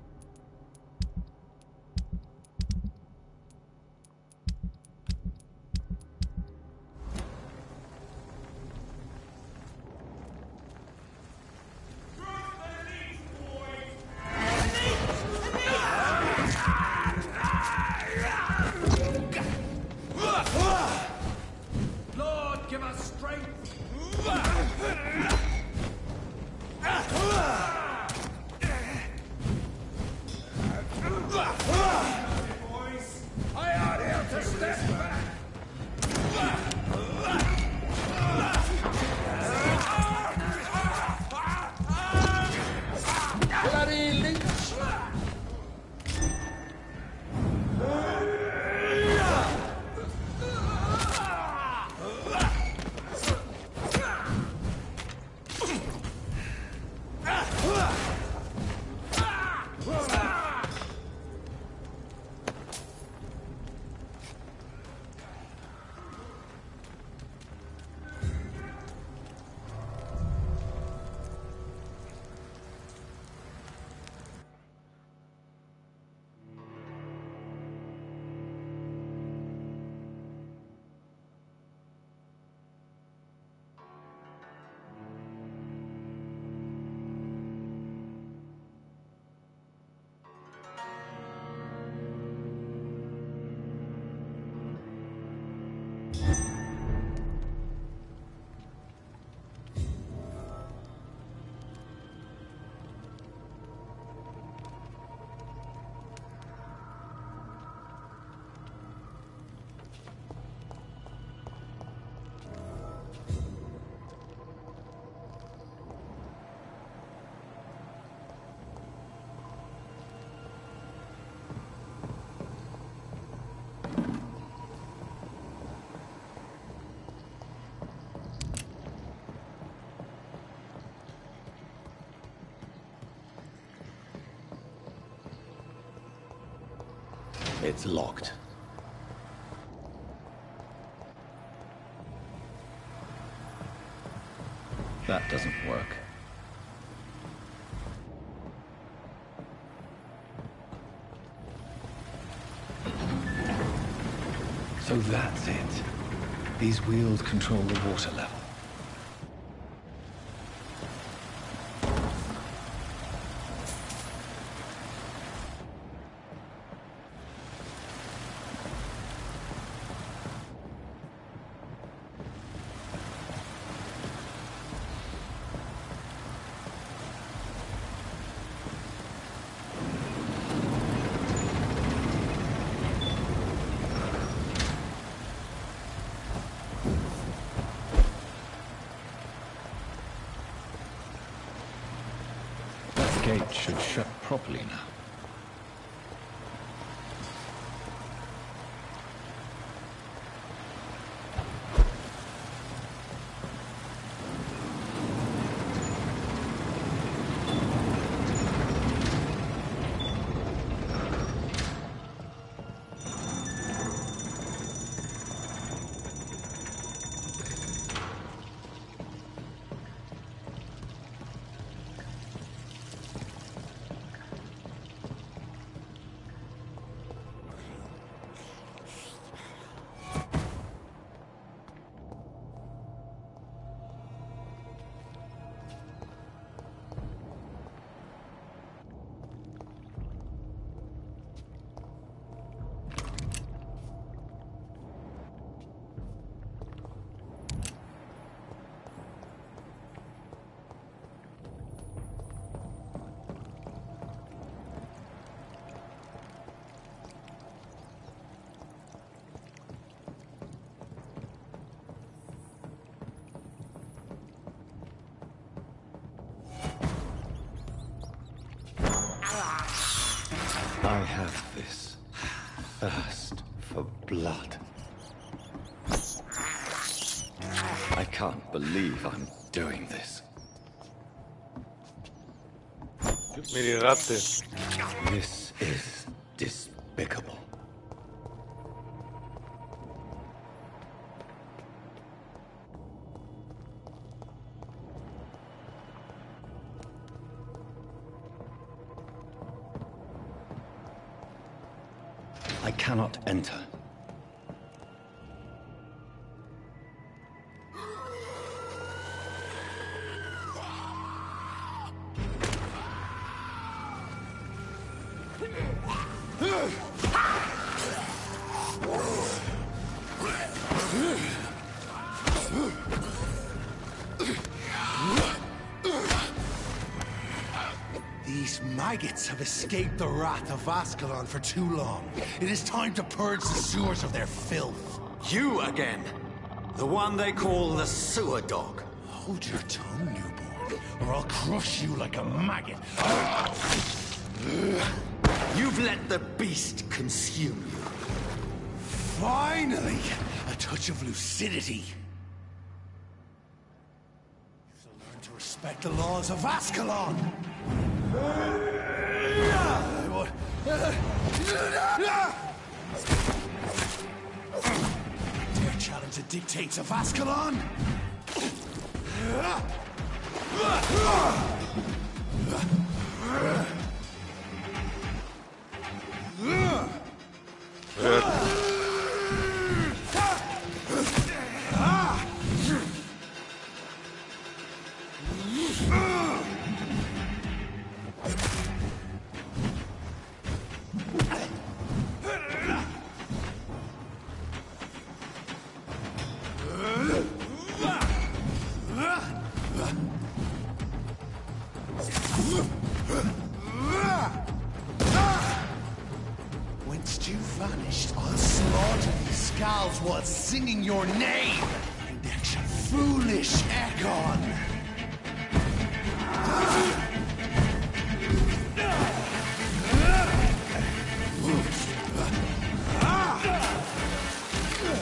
It's locked. That doesn't work. So that's it. These wheels control the water level. Gate should shut properly now. I have this thirst for blood. I can't believe I'm doing this. Gib mir die Ratte. This is despicable. I cannot enter. These maggots have escaped the wrath of Ascalon for too long. It is time to purge the sewers of their filth. You again! The one they call the sewer dog. Hold your tongue, newborn, or I'll crush you like a maggot. You've let the beast consume you. Finally! A touch of lucidity. You shall learn to respect the laws of Ascalon! Dare challenge the dictates of Ascalon? Whence you vanished, I'll slaughter these scalds while singing your name! Indection, foolish Ekon!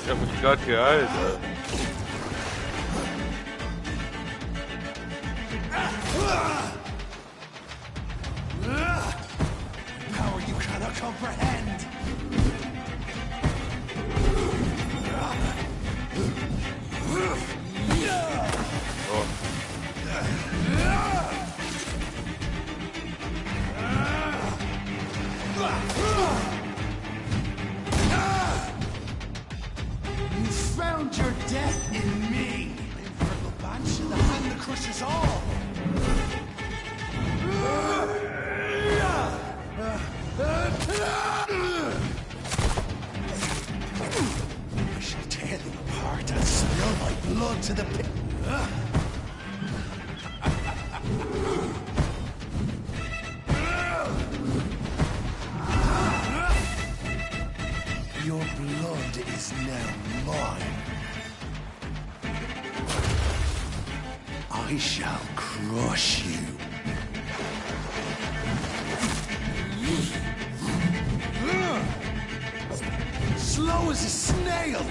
Ich hab mich grad geheilt. Power you cannot comprehend! crushes all! I shall tear thee apart and spill my blood to the pit. Your blood is now mine. I shall crush you. Slow as a snail.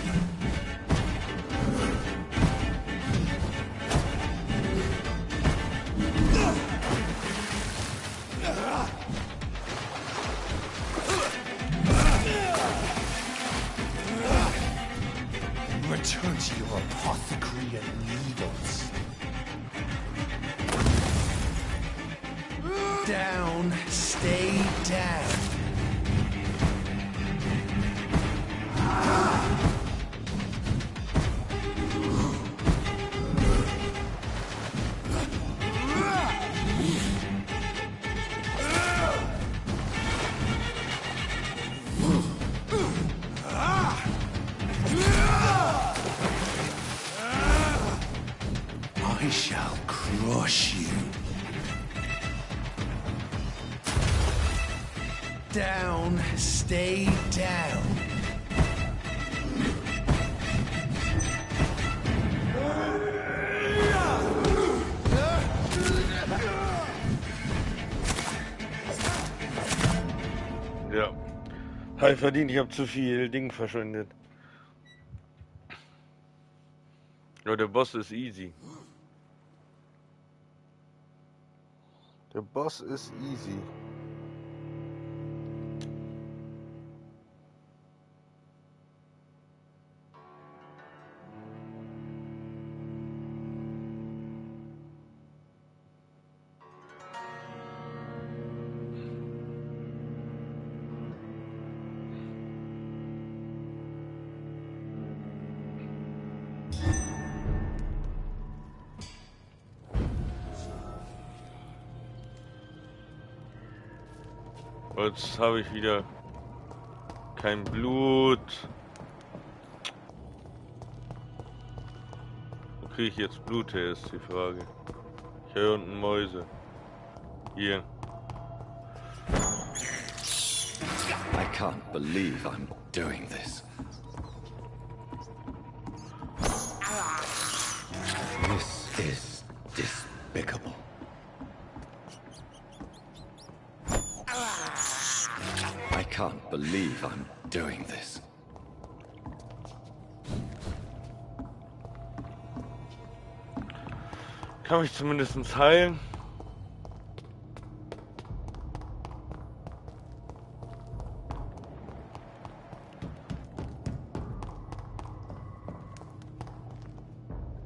Return to your apothecary and needles. Down, stay down. I shall crush you. Down, stay down. Ja. Hab verdient, ich habe zu viel Ding verschwendet. Ja, der Boss ist easy. Der Boss ist easy. Jetzt habe ich wieder kein Blut. Wo kriege ich jetzt Blut her, ist die Frage. Ich höre unten Mäuse. Hier. I can't believe I'm doing this. This is despicable. I can't believe I'm doing this. Kann mich zumindest heilen.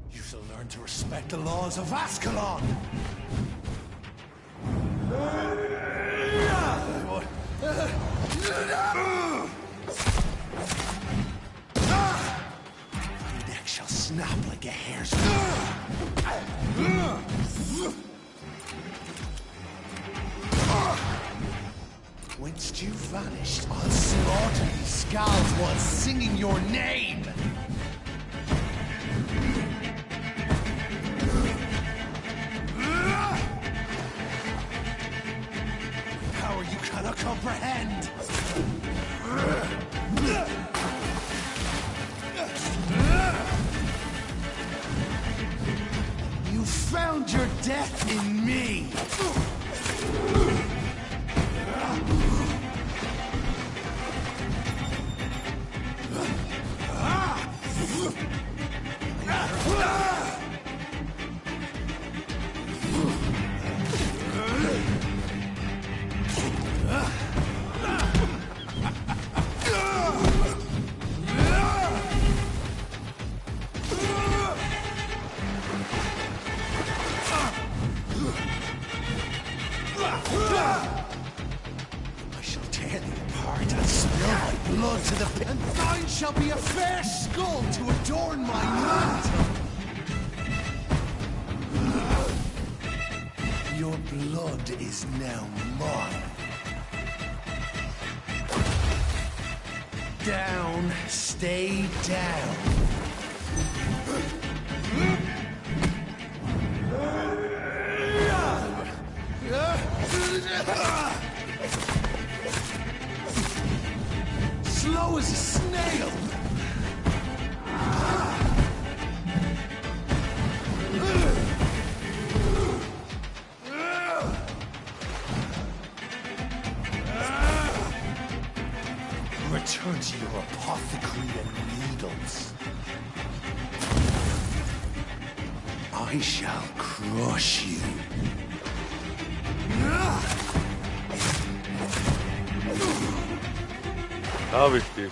You shall learn to respect the laws of Ascalon. Your neck shall snap like a hare's. Whence you vanished, I'll slaughter these skulls while singing your name. Power you cannot comprehend. You found your death in me. I shall tear thee apart and spill my blood to the pit, and thine shall be a fair skull to adorn my mantle. blood is now mine. Down, stay down. Slow as a snail. Return to your apothecary and needles. I shall crush you. Da hab ich die.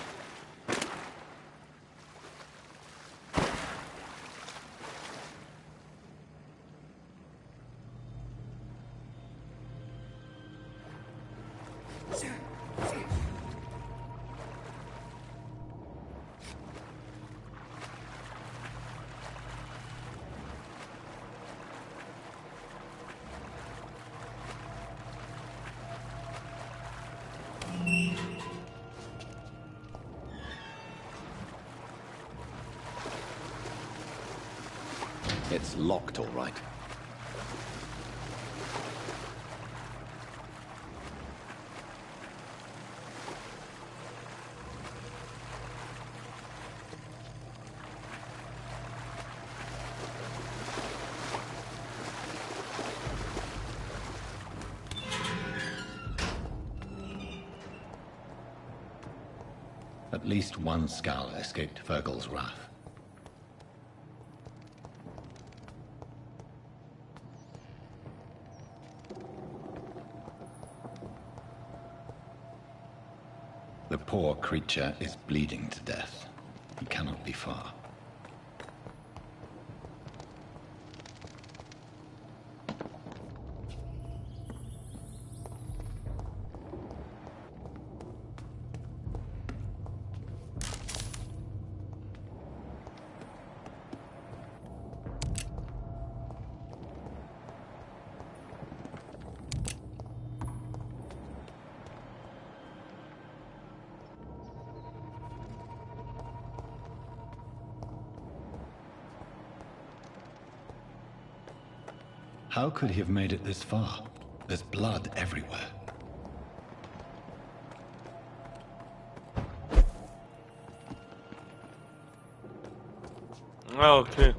It's locked, all right. At least one Skal escaped Fergal's wrath. The poor creature is bleeding to death. He cannot be far. How could he have made it this far? There's blood everywhere. Ah, okay.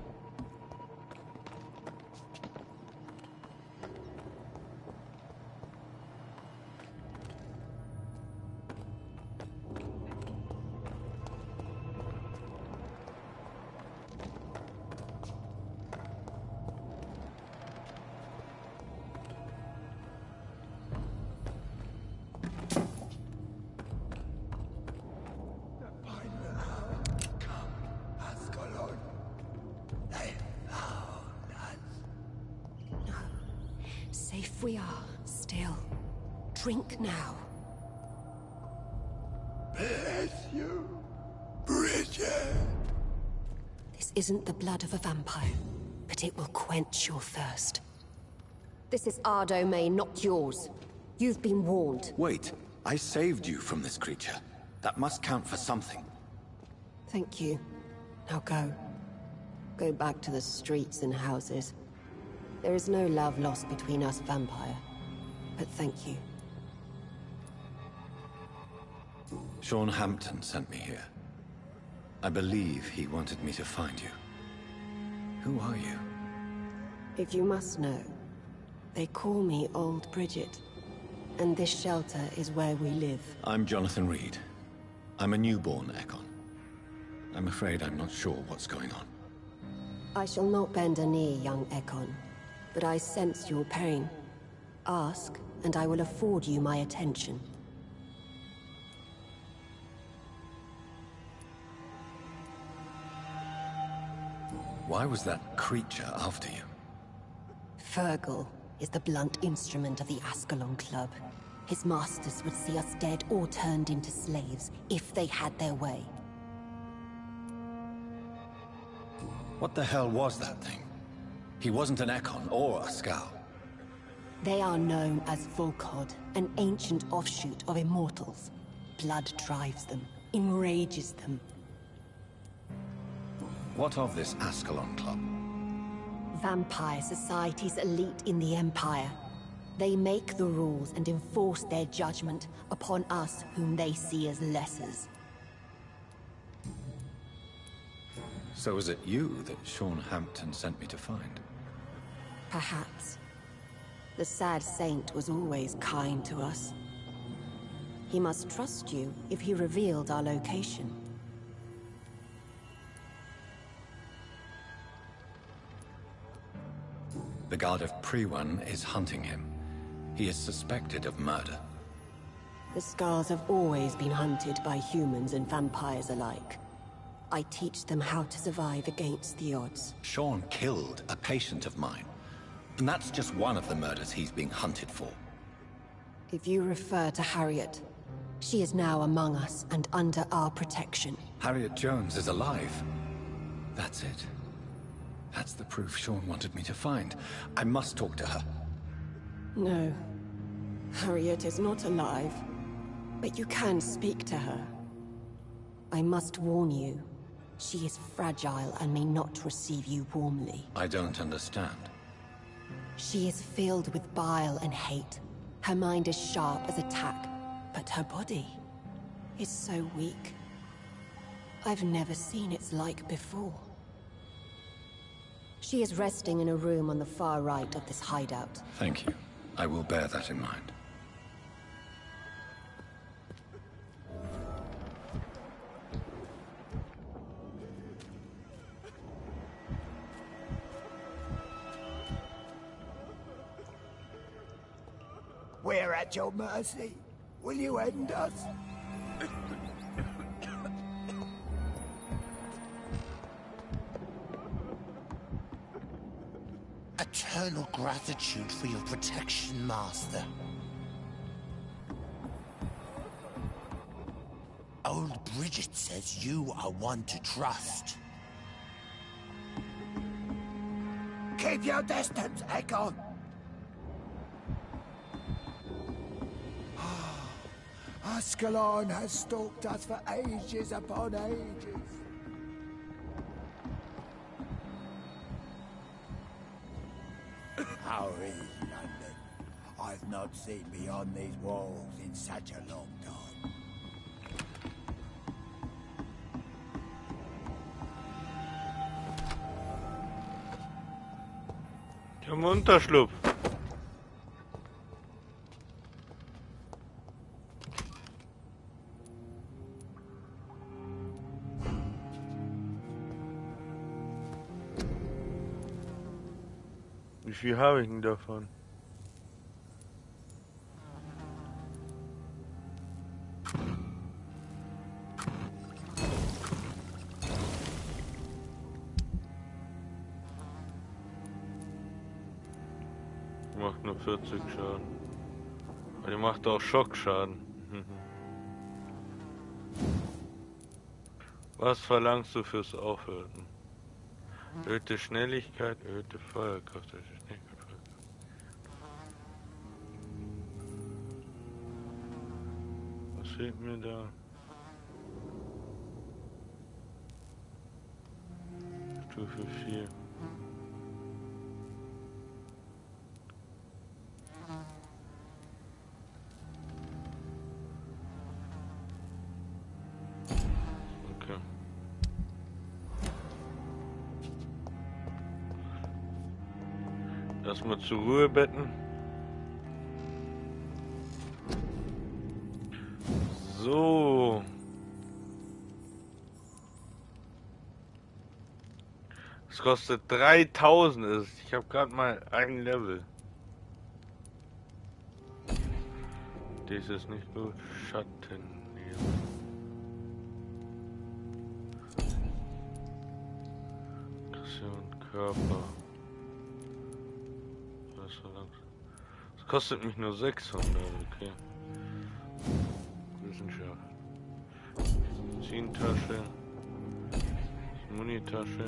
Safe we are, still. Drink now. Bless you, Bridget. This isn't the blood of a vampire, but it will quench your thirst. This is our domain, not yours. You've been warned. Wait, I saved you from this creature. That must count for something. Thank you. Now go. Go back to the streets and houses. There is no love lost between us, Vampire. But thank you. Sean Hampton sent me here. I believe he wanted me to find you. Who are you? If you must know, they call me Old Bridget. And this shelter is where we live. I'm Jonathan Reed. I'm a newborn Ekon. I'm afraid I'm not sure what's going on. I shall not bend a knee, young Ekon. But I sense your pain. Ask, and I will afford you my attention. Why was that creature after you? Fergal is the blunt instrument of the Ascalon Club. His masters would see us dead or turned into slaves, if they had their way. What the hell was that thing? He wasn't an Ekon or a Skal. They are known as Volkod, an ancient offshoot of immortals. Blood drives them, enrages them. What of this Ascalon Club? Vampire society's elite in the Empire. They make the rules and enforce their judgment upon us whom they see as lessers. So was it you that Sean Hampton sent me to find? Perhaps. The sad saint was always kind to us. He must trust you if he revealed our location. The guard of Prewan is hunting him. He is suspected of murder. The Scars have always been hunted by humans and vampires alike. I teach them how to survive against the odds. Sean killed a patient of mine. And that's just one of the murders he's being hunted for. If you refer to Harriet, she is now among us and under our protection. Harriet Jones is alive. That's it. That's the proof Sean wanted me to find. I must talk to her. No. Harriet is not alive. But you can speak to her. I must warn you. She is fragile and may not receive you warmly. I don't understand. She is filled with bile and hate. Her mind is sharp as a tack, but her body is so weak. I've never seen its like before. She is resting in a room on the far right of this hideout. Thank you. I will bear that in mind. We're at your mercy. Will you end us? Eternal gratitude for your protection, Master. Old Bridget says you are one to trust. Keep your distance, Egon. Ascalon has stalked us for ages upon ages. How is London? I've not seen beyond these walls in such a long time. Im Unterschlupf. Wie viel habe ich denn davon? Macht nur 40 Schaden. Aber die macht auch Schockschaden. Was verlangst du fürs Aufhören? Erhöhte Schnelligkeit, erhöhte Feuerkraft, erhöhte Schnelligkeit, Feuerkraft. Was fehlt mir da? Stufe 4. Okay. Erstmal zur Ruhe betten. So. Es kostet 3000. Ich habe gerade mal ein Level. Dies ist nicht gut. Schatten. Körper. Das kostet mich nur 600, okay. Wissenschaft. Medizintasche.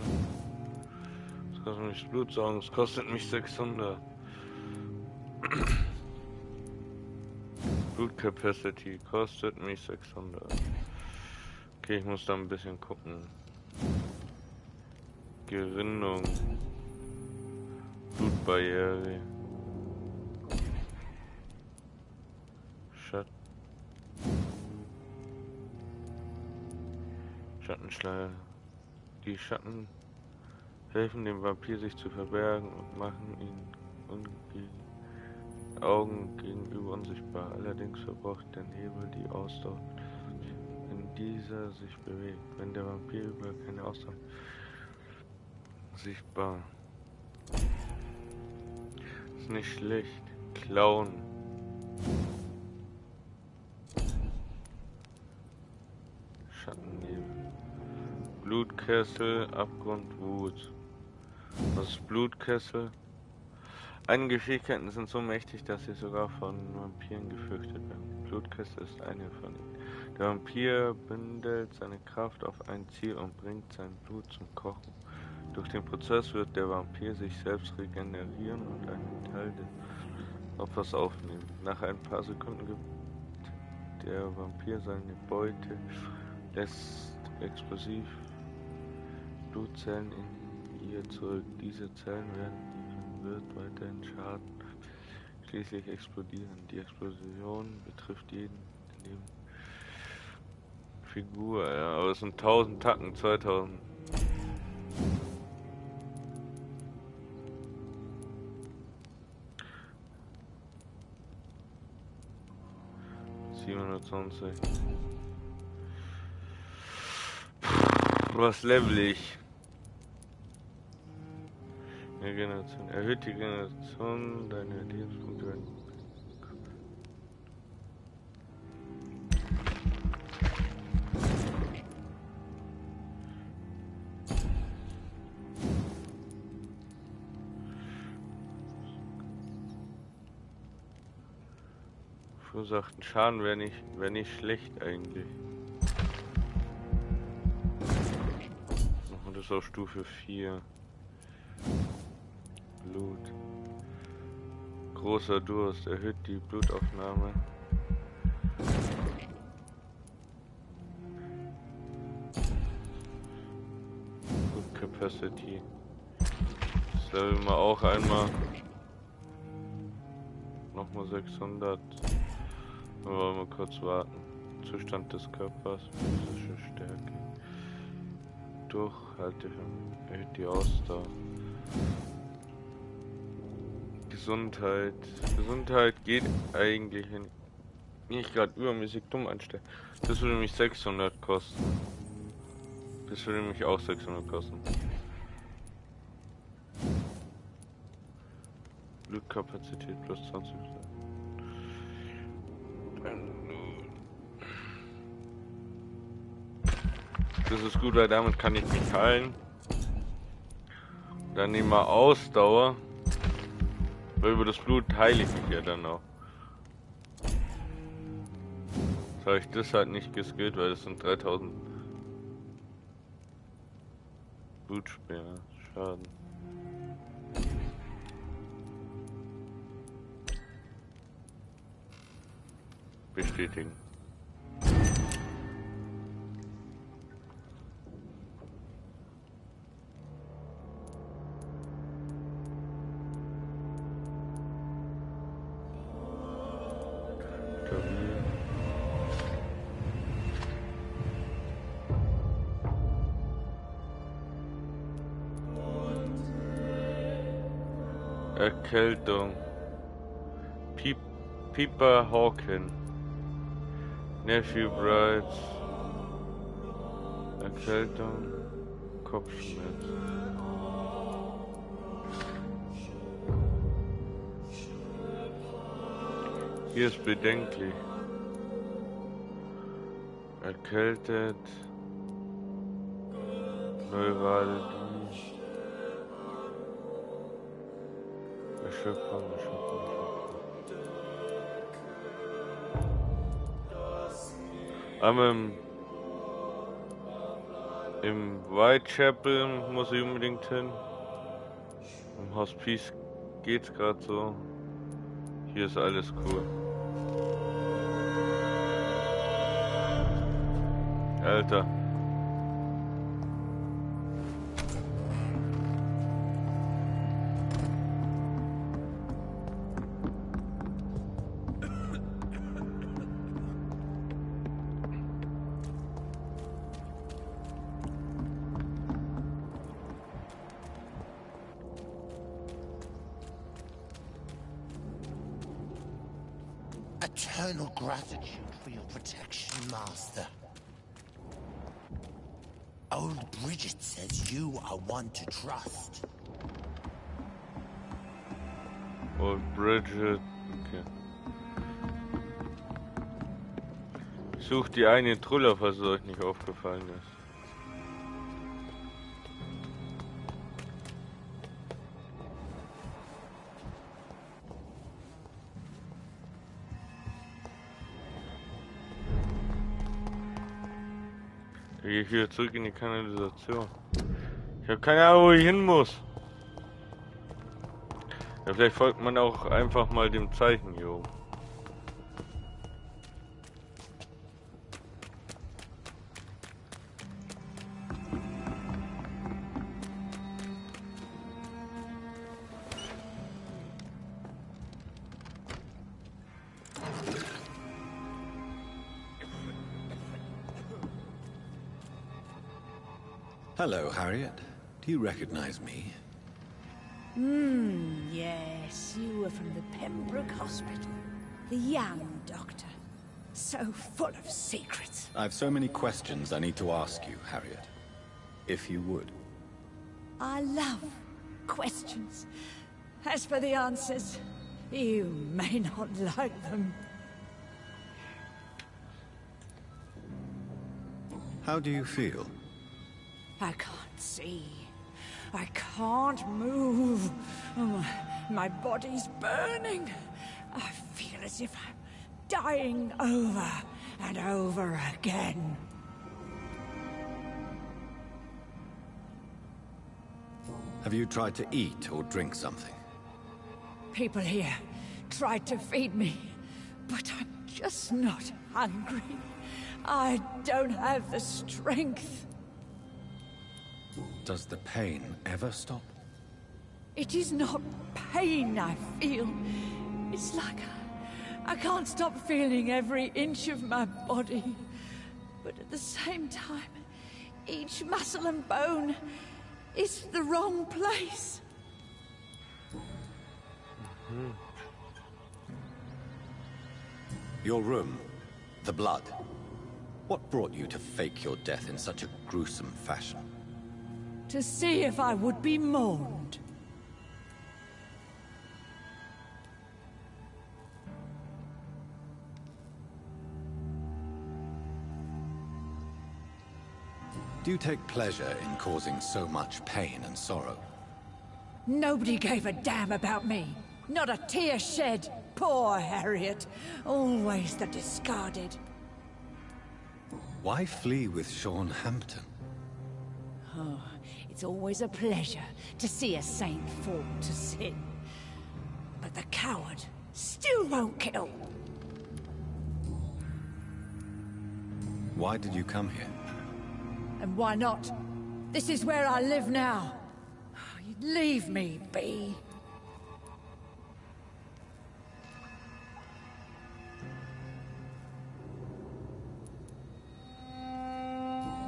Blut Capacity kostet mich 600. Okay, ich muss da ein bisschen gucken. Gerinnung. Blutbarriere. Schattenschleier. Die Schatten helfen dem Vampir sich zu verbergen und machen ihn Augen gegenüber unsichtbar. Allerdings verbraucht der Nebel die Ausdauer, wenn dieser sich bewegt. Wenn der Vampir über keine Ausdauer sichtbar. Ist nicht schlecht. Klauen. Schattennebel. Blutkessel, Abgrund, Wut. Was ist Blutkessel? Einige Fähigkeiten sind so mächtig, dass sie sogar von Vampiren gefürchtet werden. Blutkessel ist eine von ihnen. Der Vampir bündelt seine Kraft auf ein Ziel und bringt sein Blut zum Kochen. Durch den Prozess wird der Vampir sich selbst regenerieren und einen Teil des Opfers aufnehmen. Nach ein paar Sekunden gibt der Vampir seine Beute, lässt explosiv Blutzellen in ihr zurück. Diese Zellen werden ihren Wirt weiterhin schaden, schließlich explodieren. Die Explosion betrifft jeden Figur, ja, aber es sind 1000 Tacken, 2000. Was level ich? Regeneration. Erhöht die Regeneration deiner Lebenspunkte. Verursachten Schaden wäre nicht schlecht eigentlich. Und das ist auf Stufe 4. Blut. Großer Durst erhöht die Blutaufnahme. Blut Capacity. Das leveln wir auch einmal. Nochmal 600. Wir wollen mal kurz warten. Zustand des Körpers, physische Stärke. Durchhaltevermögen, erhöht die Ausdauer. Gesundheit. Gesundheit geht eigentlich, wenn ich nicht gerade übermäßig dumm einstelle. Das würde mich 600 kosten. Das würde mich auch 600 kosten. Blutkapazität plus 20%. Das ist gut, weil damit kann ich mich heilen. Dann nehmen wir Ausdauer. Weil über das Blut heile ich mich ja dann auch. Jetzt habe ich das halt nicht geskillt, weil das sind 3000 Blutspeere. Schaden. Bestätigen. Erkältung. Pieper Hawken. Nephew Brides. Erkältung. Kopfschmerz. Hier ist bedenklich. Erkältet. Neuralgie. Erschöpfung. Im Whitechapel muss ich unbedingt hin. Im Hospice geht's gerade so. Hier ist alles cool. Alter. Eternal gratitude for your protection, Master. Old Bridget says you are one to trust. Old Bridget, okay. Sucht die eine Truller, falls es euch nicht aufgefallen ist. Da gehe ich wieder zurück in die Kanalisation. Ich habe keine Ahnung, wo ich hin muss. Ja, vielleicht folgt man auch einfach mal dem Zeichen hier oben. Hello, Harriet. Do you recognize me? Yes, you were from the Pembroke Hospital. The young doctor. So full of secrets. I've so many questions I need to ask you, Harriet. If you would. I love questions. As for the answers, you may not like them. How do you feel? I can't see. I can't move. Oh, my body's burning. I feel as if I'm dying over and over again. Have you tried to eat or drink something? People here tried to feed me, but I'm just not hungry. I don't have the strength. Does the pain ever stop? It is not pain I feel. It's like I can't stop feeling every inch of my body. But at the same time, each muscle and bone is the wrong place. Your room, the blood. What brought you to fake your death in such a gruesome fashion? To see if I would be mourned. Do you take pleasure in causing so much pain and sorrow? Nobody gave a damn about me. Not a tear shed. Poor Harriet. Always the discarded. Why flee with Sean Hampton? Oh, it's always a pleasure to see a saint fall to sin. But the coward still won't kill. Why did you come here? And why not? This is where I live now. Leave me be.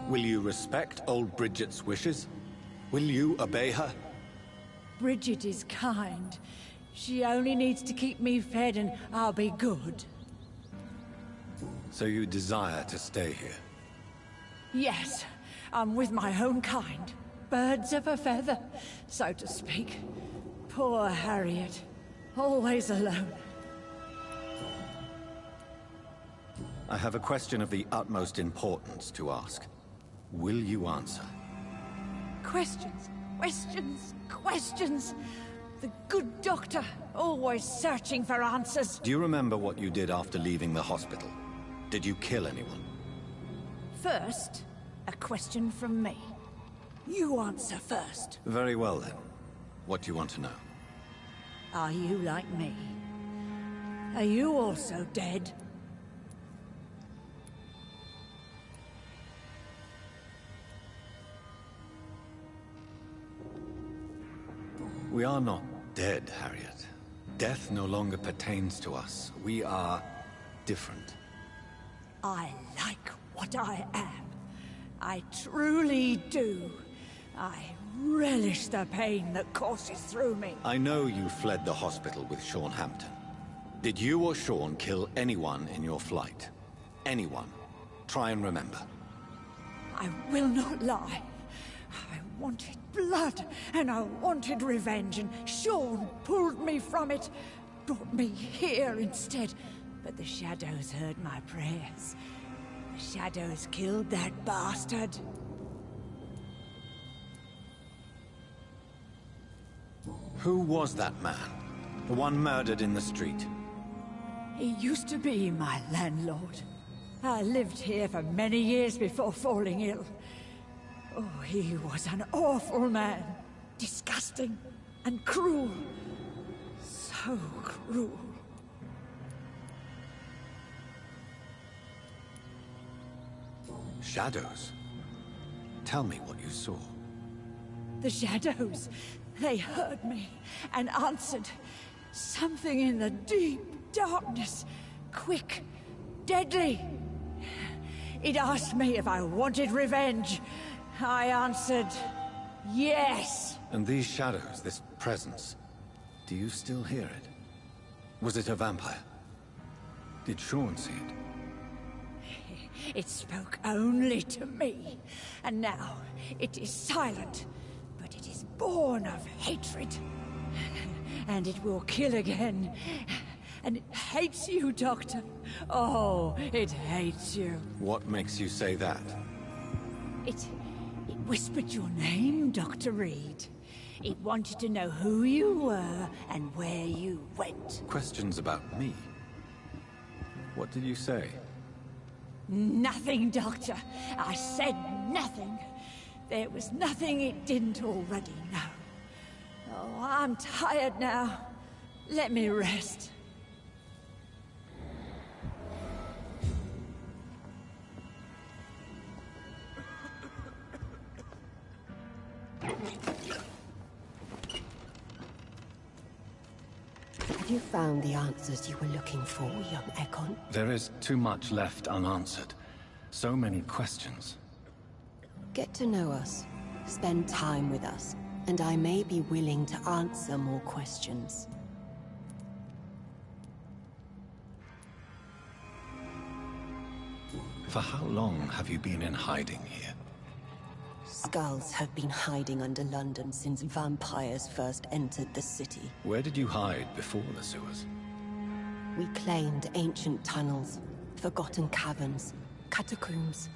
Will you respect old Bridget's wishes? Will you obey her? Bridget is kind. She only needs to keep me fed and I'll be good. So you desire to stay here? Yes, I'm with my own kind. Birds of a feather, so to speak. Poor Harriet. Always alone. I have a question of the utmost importance to ask. Will you answer? Questions, questions, questions. The good doctor, always searching for answers. Do you remember what you did after leaving the hospital? Did you kill anyone? First, a question from me. You answer first. Very well then. What do you want to know? Are you like me? Are you also dead? We are not dead, Harriet. Death no longer pertains to us. We are different. I like what I am. I truly do. I relish the pain that courses through me. I know you fled the hospital with Sean Hampton. Did you or Sean kill anyone in your flight? Anyone? Try and remember. I will not lie. I wanted blood, and I wanted revenge, and Sean pulled me from it, brought me here instead. But the shadows heard my prayers. The shadows killed that bastard. Who was that man? The one murdered in the street? He used to be my landlord. I lived here for many years before falling ill. Oh, he was an awful man. Disgusting and cruel. So cruel. Shadows? Tell me what you saw. The shadows, they heard me and answered. Something in the deep darkness. Quick, deadly. It asked me if I wanted revenge. I answered, yes. And these shadows, this presence, do you still hear it? Was it a vampire? Did Sean see it? It spoke only to me, and now it is silent, but it is born of hatred. And it will kill again. And it hates you, Doctor. Oh, it hates you. What makes you say that? It whispered your name, Dr. Reed. It wanted to know who you were and where you went. Questions about me? What did you say? Nothing, Doctor. I said nothing. There was nothing it didn't already know. Oh, I'm tired now. Let me rest. Have you found the answers you were looking for, young Ekon? There is too much left unanswered. So many questions. Get to know us. Spend time with us. And I may be willing to answer more questions. For how long have you been in hiding here? Skulls have been hiding under London since vampires first entered the city. Where did you hide before the sewers? We claimed ancient tunnels, forgotten caverns, catacombs.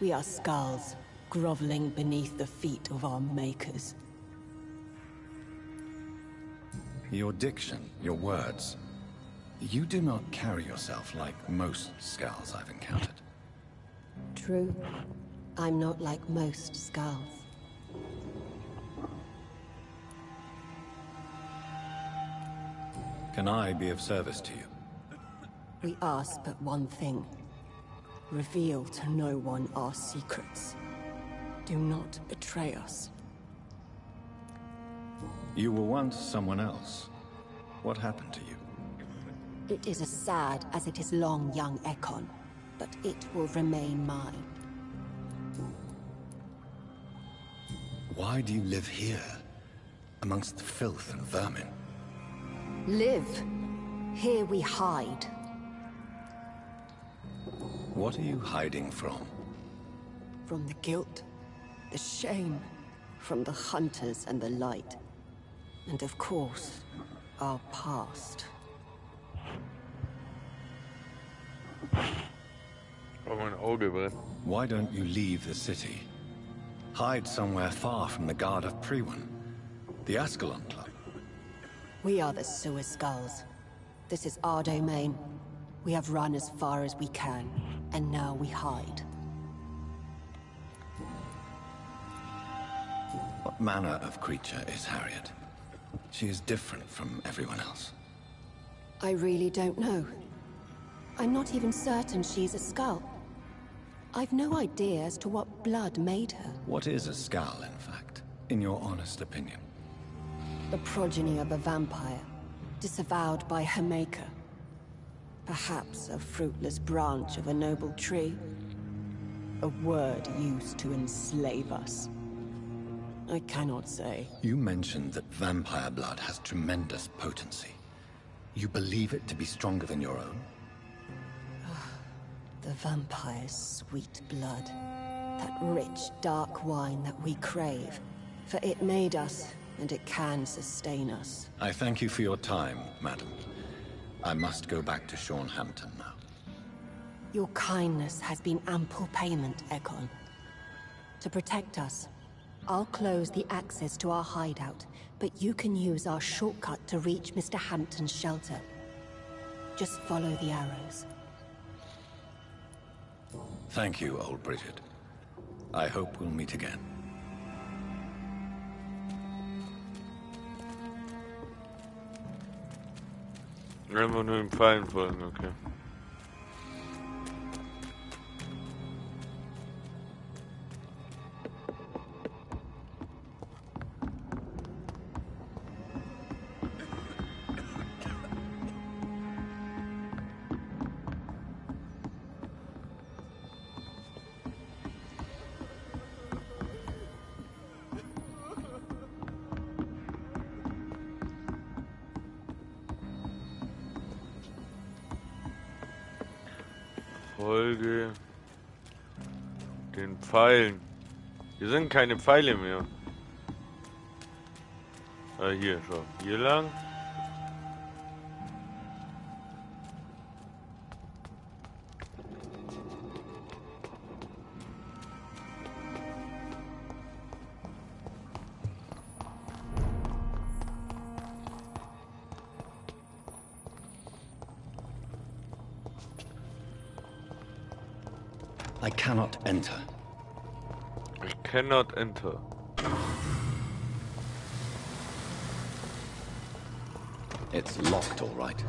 We are skulls, groveling beneath the feet of our makers. Your diction, your words. You do not carry yourself like most skulls I've encountered. True. I'm not like most skulls. Can I be of service to you? We ask but one thing. Reveal to no one our secrets. Do not betray us. You were once someone else. What happened to you? It is as sad as it is long, young Ekon, but it will remain mine. Why do you live here, amongst the filth and vermin? Live. Here we hide. What are you hiding from? From the guilt, the shame, from the hunters and the light. And of course, our past. Why don't you leave the city? Hide somewhere far from the guard of Priwen, the Ascalon Club. We are the Sewer Skulls. This is our domain. We have run as far as we can, and now we hide. What manner of creature is Harriet? She is different from everyone else. I really don't know. I'm not even certain she's a skull. I've no idea as to what blood made her. What is a skull, in fact, in your honest opinion? The progeny of a vampire, disavowed by her maker. Perhaps a fruitless branch of a noble tree. A word used to enslave us. I cannot say. You mentioned that vampire blood has tremendous potency. You believe it to be stronger than your own? The vampire's sweet blood. That rich, dark wine that we crave. For it made us, and it can sustain us. I thank you for your time, madam. I must go back to Hampton now. Your kindness has been ample payment, Ekon. To protect us, I'll close the access to our hideout, but you can use our shortcut to reach Mr. Hampton's shelter. Just follow the arrows. Thank you, old Bridget. I hope we'll meet again. Einfach nur ihm fallen wollen, okay. Folge den Pfeilen. Hier sind keine Pfeile mehr. Ah, hier, schau. Hier lang. I cannot enter. I cannot enter. It's locked, all right.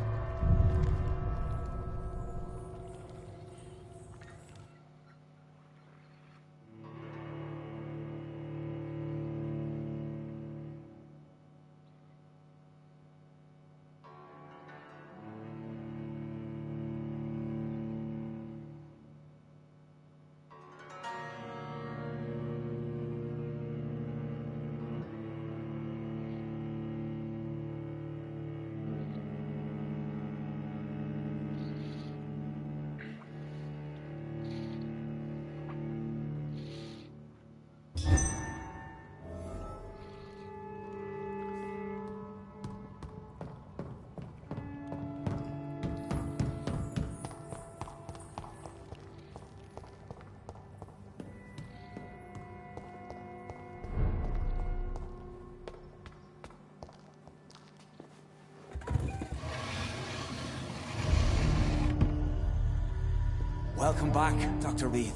Welcome back, Dr. Reed.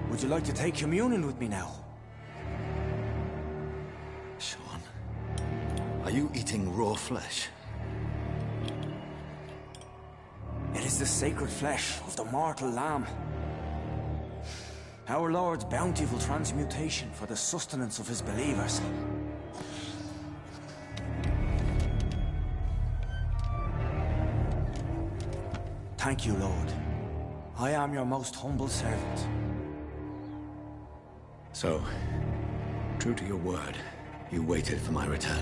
Would you like to take communion with me now? Sean, are you eating raw flesh? It is the sacred flesh of the mortal lamb. Our Lord's bountiful transmutation for the sustenance of his believers. Thank you, Lord. I am your most humble servant. So, true to your word, you waited for my return.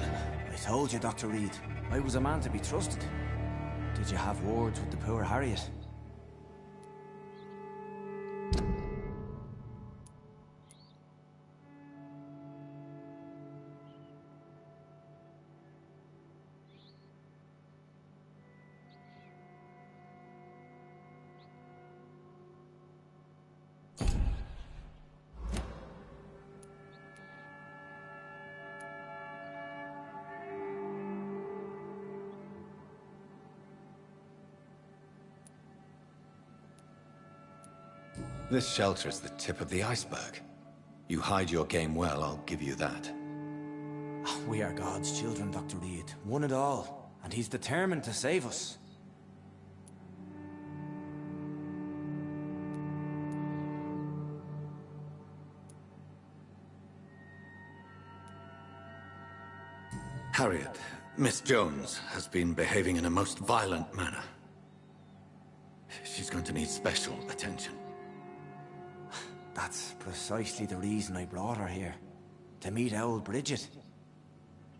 I told you, Dr. Reed, I was a man to be trusted. Did you have words with the poor Harriet? This shelter is the tip of the iceberg. You hide your game well, I'll give you that. We are God's children, Dr. Reed. One and all. and he's determined to save us. Harriet, Miss Jones has been behaving in a most violent manner. She's going to need special attention. That's precisely the reason I brought her here. To meet old Bridget.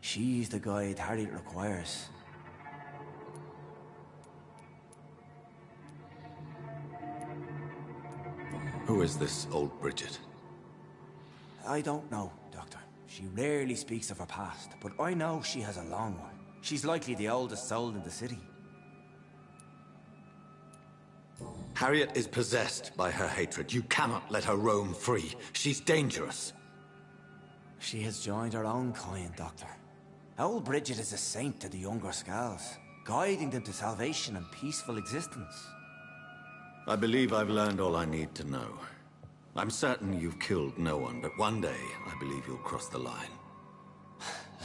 She's the guide Harriet requires. Who is this old Bridget? I don't know, Doctor. She rarely speaks of her past, but I know she has a long one. She's likely the oldest soul in the city. Harriet is possessed by her hatred. You cannot let her roam free. She's dangerous. She has joined her own kind, Doctor. Old Bridget is a saint to the younger Scals, guiding them to salvation and peaceful existence. I believe I've learned all I need to know. I'm certain you've killed no one, but one day I believe you'll cross the line.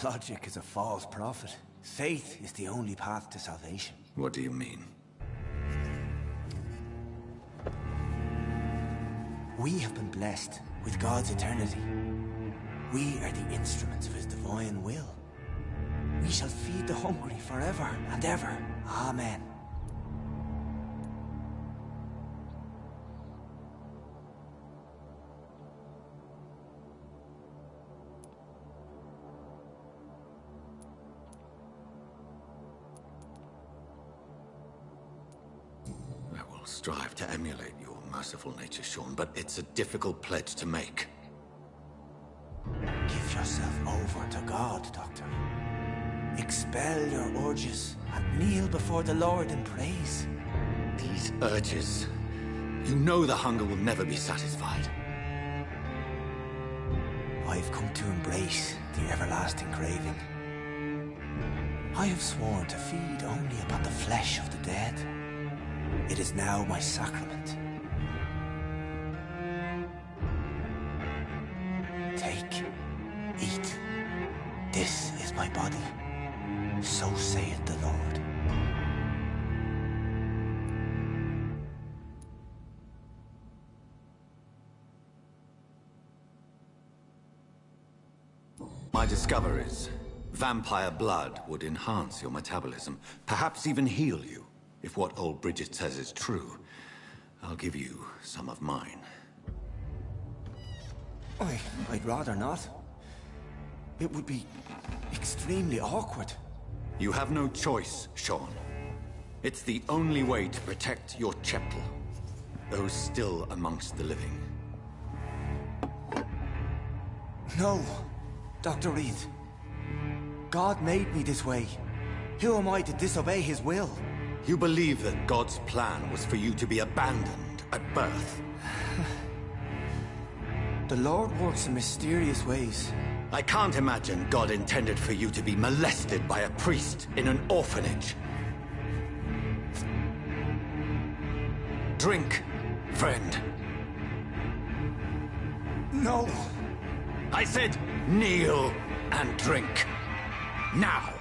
Logic is a false prophet. Faith is the only path to salvation. What do you mean? We have been blessed with God's eternity. We are the instruments of his divine will. We shall feed the hungry forever and ever. Amen. I will strive to emulate your merciful nature, Sean, but it's a difficult pledge to make. Give yourself over to God, Doctor. Expel your urges and kneel before the Lord in praise. These urges. You know the hunger will never be satisfied. I've come to embrace the everlasting craving. I have sworn to feed only upon the flesh of the dead. It is now my sacrament. Take, eat. This is my body. So saith the Lord. My discoveries. Vampire blood would enhance your metabolism, perhaps even heal you. If what old Bridget says is true, I'll give you some of mine. I'd rather not. It would be extremely awkward. You have no choice, Sean. It's the only way to protect your cheptel, those still amongst the living. No, Dr. Reed. God made me this way. Who am I to disobey his will? You believe that God's plan was for you to be abandoned at birth. The Lord works in mysterious ways. I can't imagine God intended for you to be molested by a priest in an orphanage. Drink, friend. No. I said kneel and drink. Now.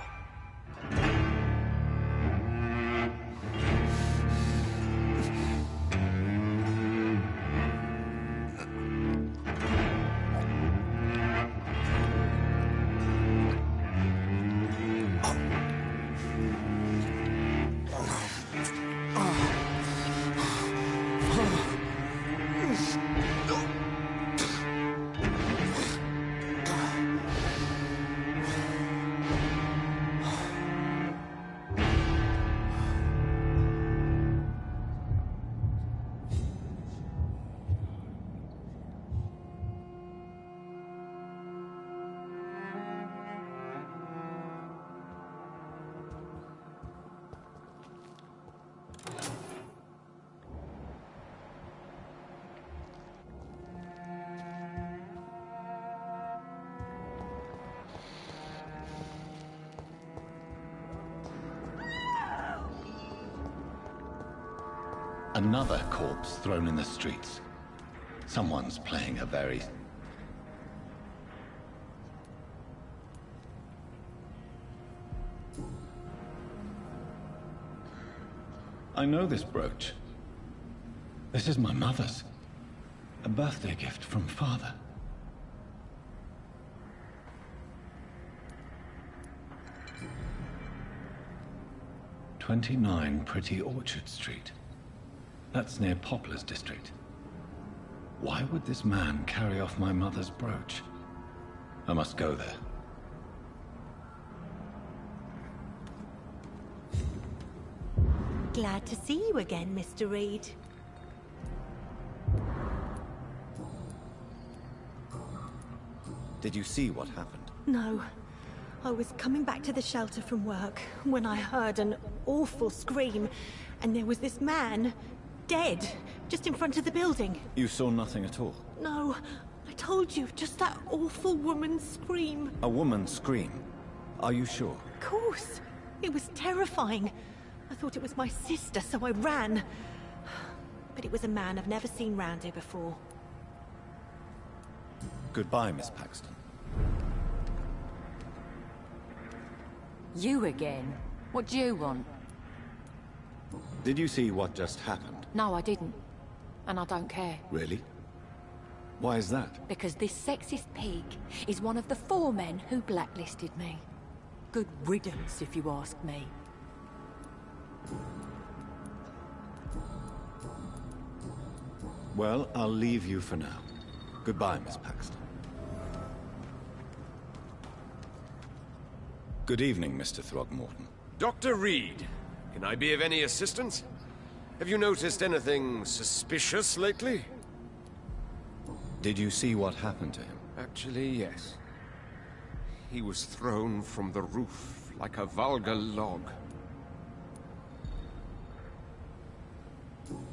Another corpse thrown in the streets. Someone's playing a very... I know this brooch. This is my mother's. A birthday gift from father. "29 Pretty Orchard Street. That's near Poplar's district. Why would this man carry off my mother's brooch? I must go there. Glad to see you again, Mr. Reed. Did you see what happened? No. I was coming back to the shelter from work when I heard an awful scream, and there was this man, dead, just in front of the building. You saw nothing at all? No, I told you, just that awful woman's scream. A woman's scream? Are you sure? Of course. It was terrifying. I thought it was my sister, so I ran. But it was a man I've never seen round here before. Goodbye, Miss Paxton. You again? What do you want? Did you see what just happened? No, I didn't. And I don't care. Really? Why is that? Because this sexist pig is one of the 4 men who blacklisted me. Good riddance, if you ask me. Well, I'll leave you for now. Goodbye, Miss Paxton. Good evening, Mr. Throgmorton. Dr. Reed, can I be of any assistance? Have you noticed anything suspicious lately? Did you see what happened to him? Actually, yes. He was thrown from the roof like a vulgar log.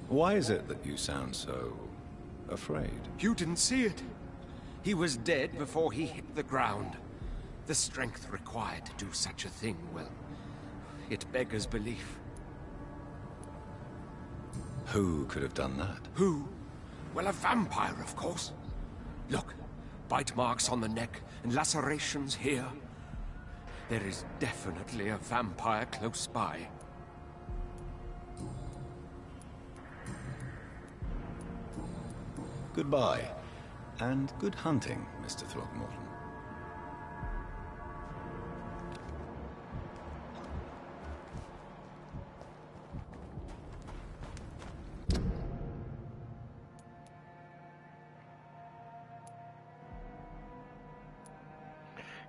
Why is it that you sound so afraid? You didn't see it. He was dead before he hit the ground. The strength required to do such a thing, well, it beggars belief. Who could have done that? Who? Well, a vampire, of course. Look, bite marks on the neck and lacerations here. There is definitely a vampire close by. Goodbye, and good hunting, Mr. Throgmorton.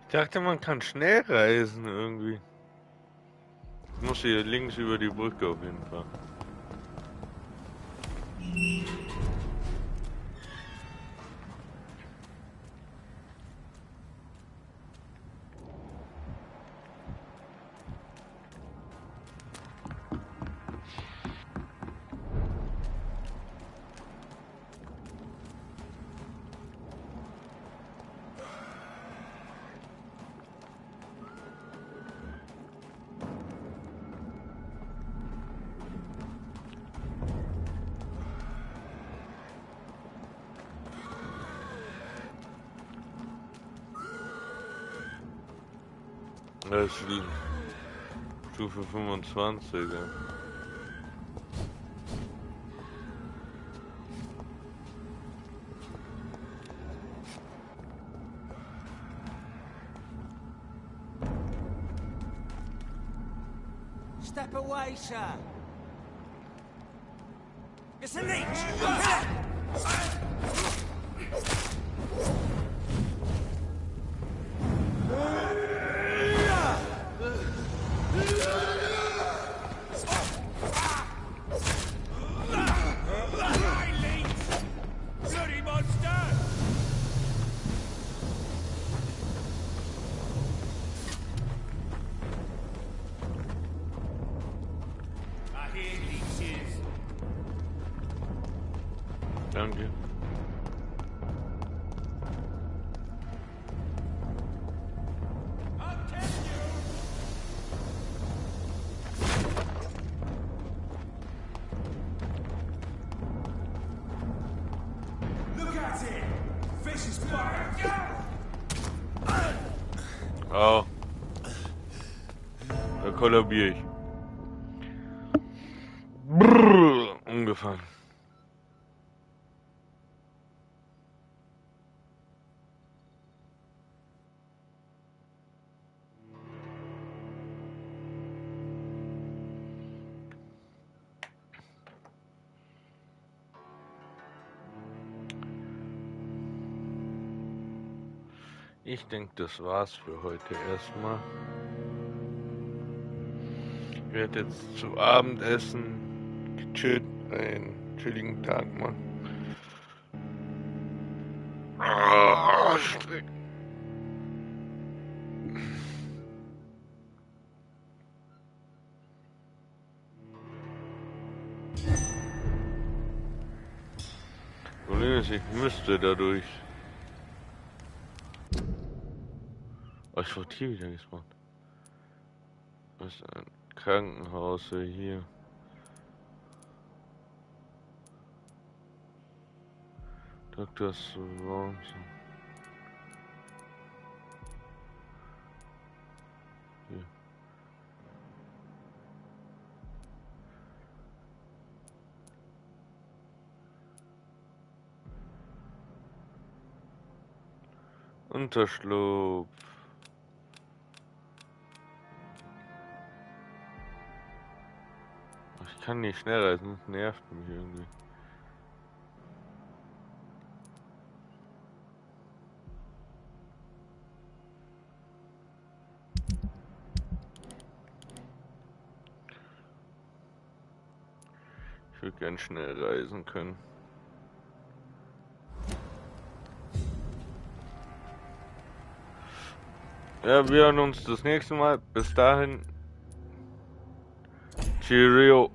Ich dachte, man kann schnell reisen irgendwie. Ich muss hier links über die Brücke auf jeden Fall. Das ist Stufe 25, ja. Step away, sir. It's a leech! Danke. Look at it! Fish is flying! Oh. Da kollabiere ich. Brrr, umgefallen. Ich denke, das war's für heute erstmal. Ich werde jetzt zu Abendessen gechillt, einen chilligen Tag machen. Problem ist, ich müsste dadurch. Oh, ich wurde hier wieder gespawnt. Was ist ein Krankenhaus hier? Dr. Swanson. Hier. Unterschlupf. Ich kann nicht schnell reisen, das nervt mich irgendwie. Ich würde gern schnell reisen können. Ja, wir hören uns das nächste Mal. Bis dahin. Cheerio.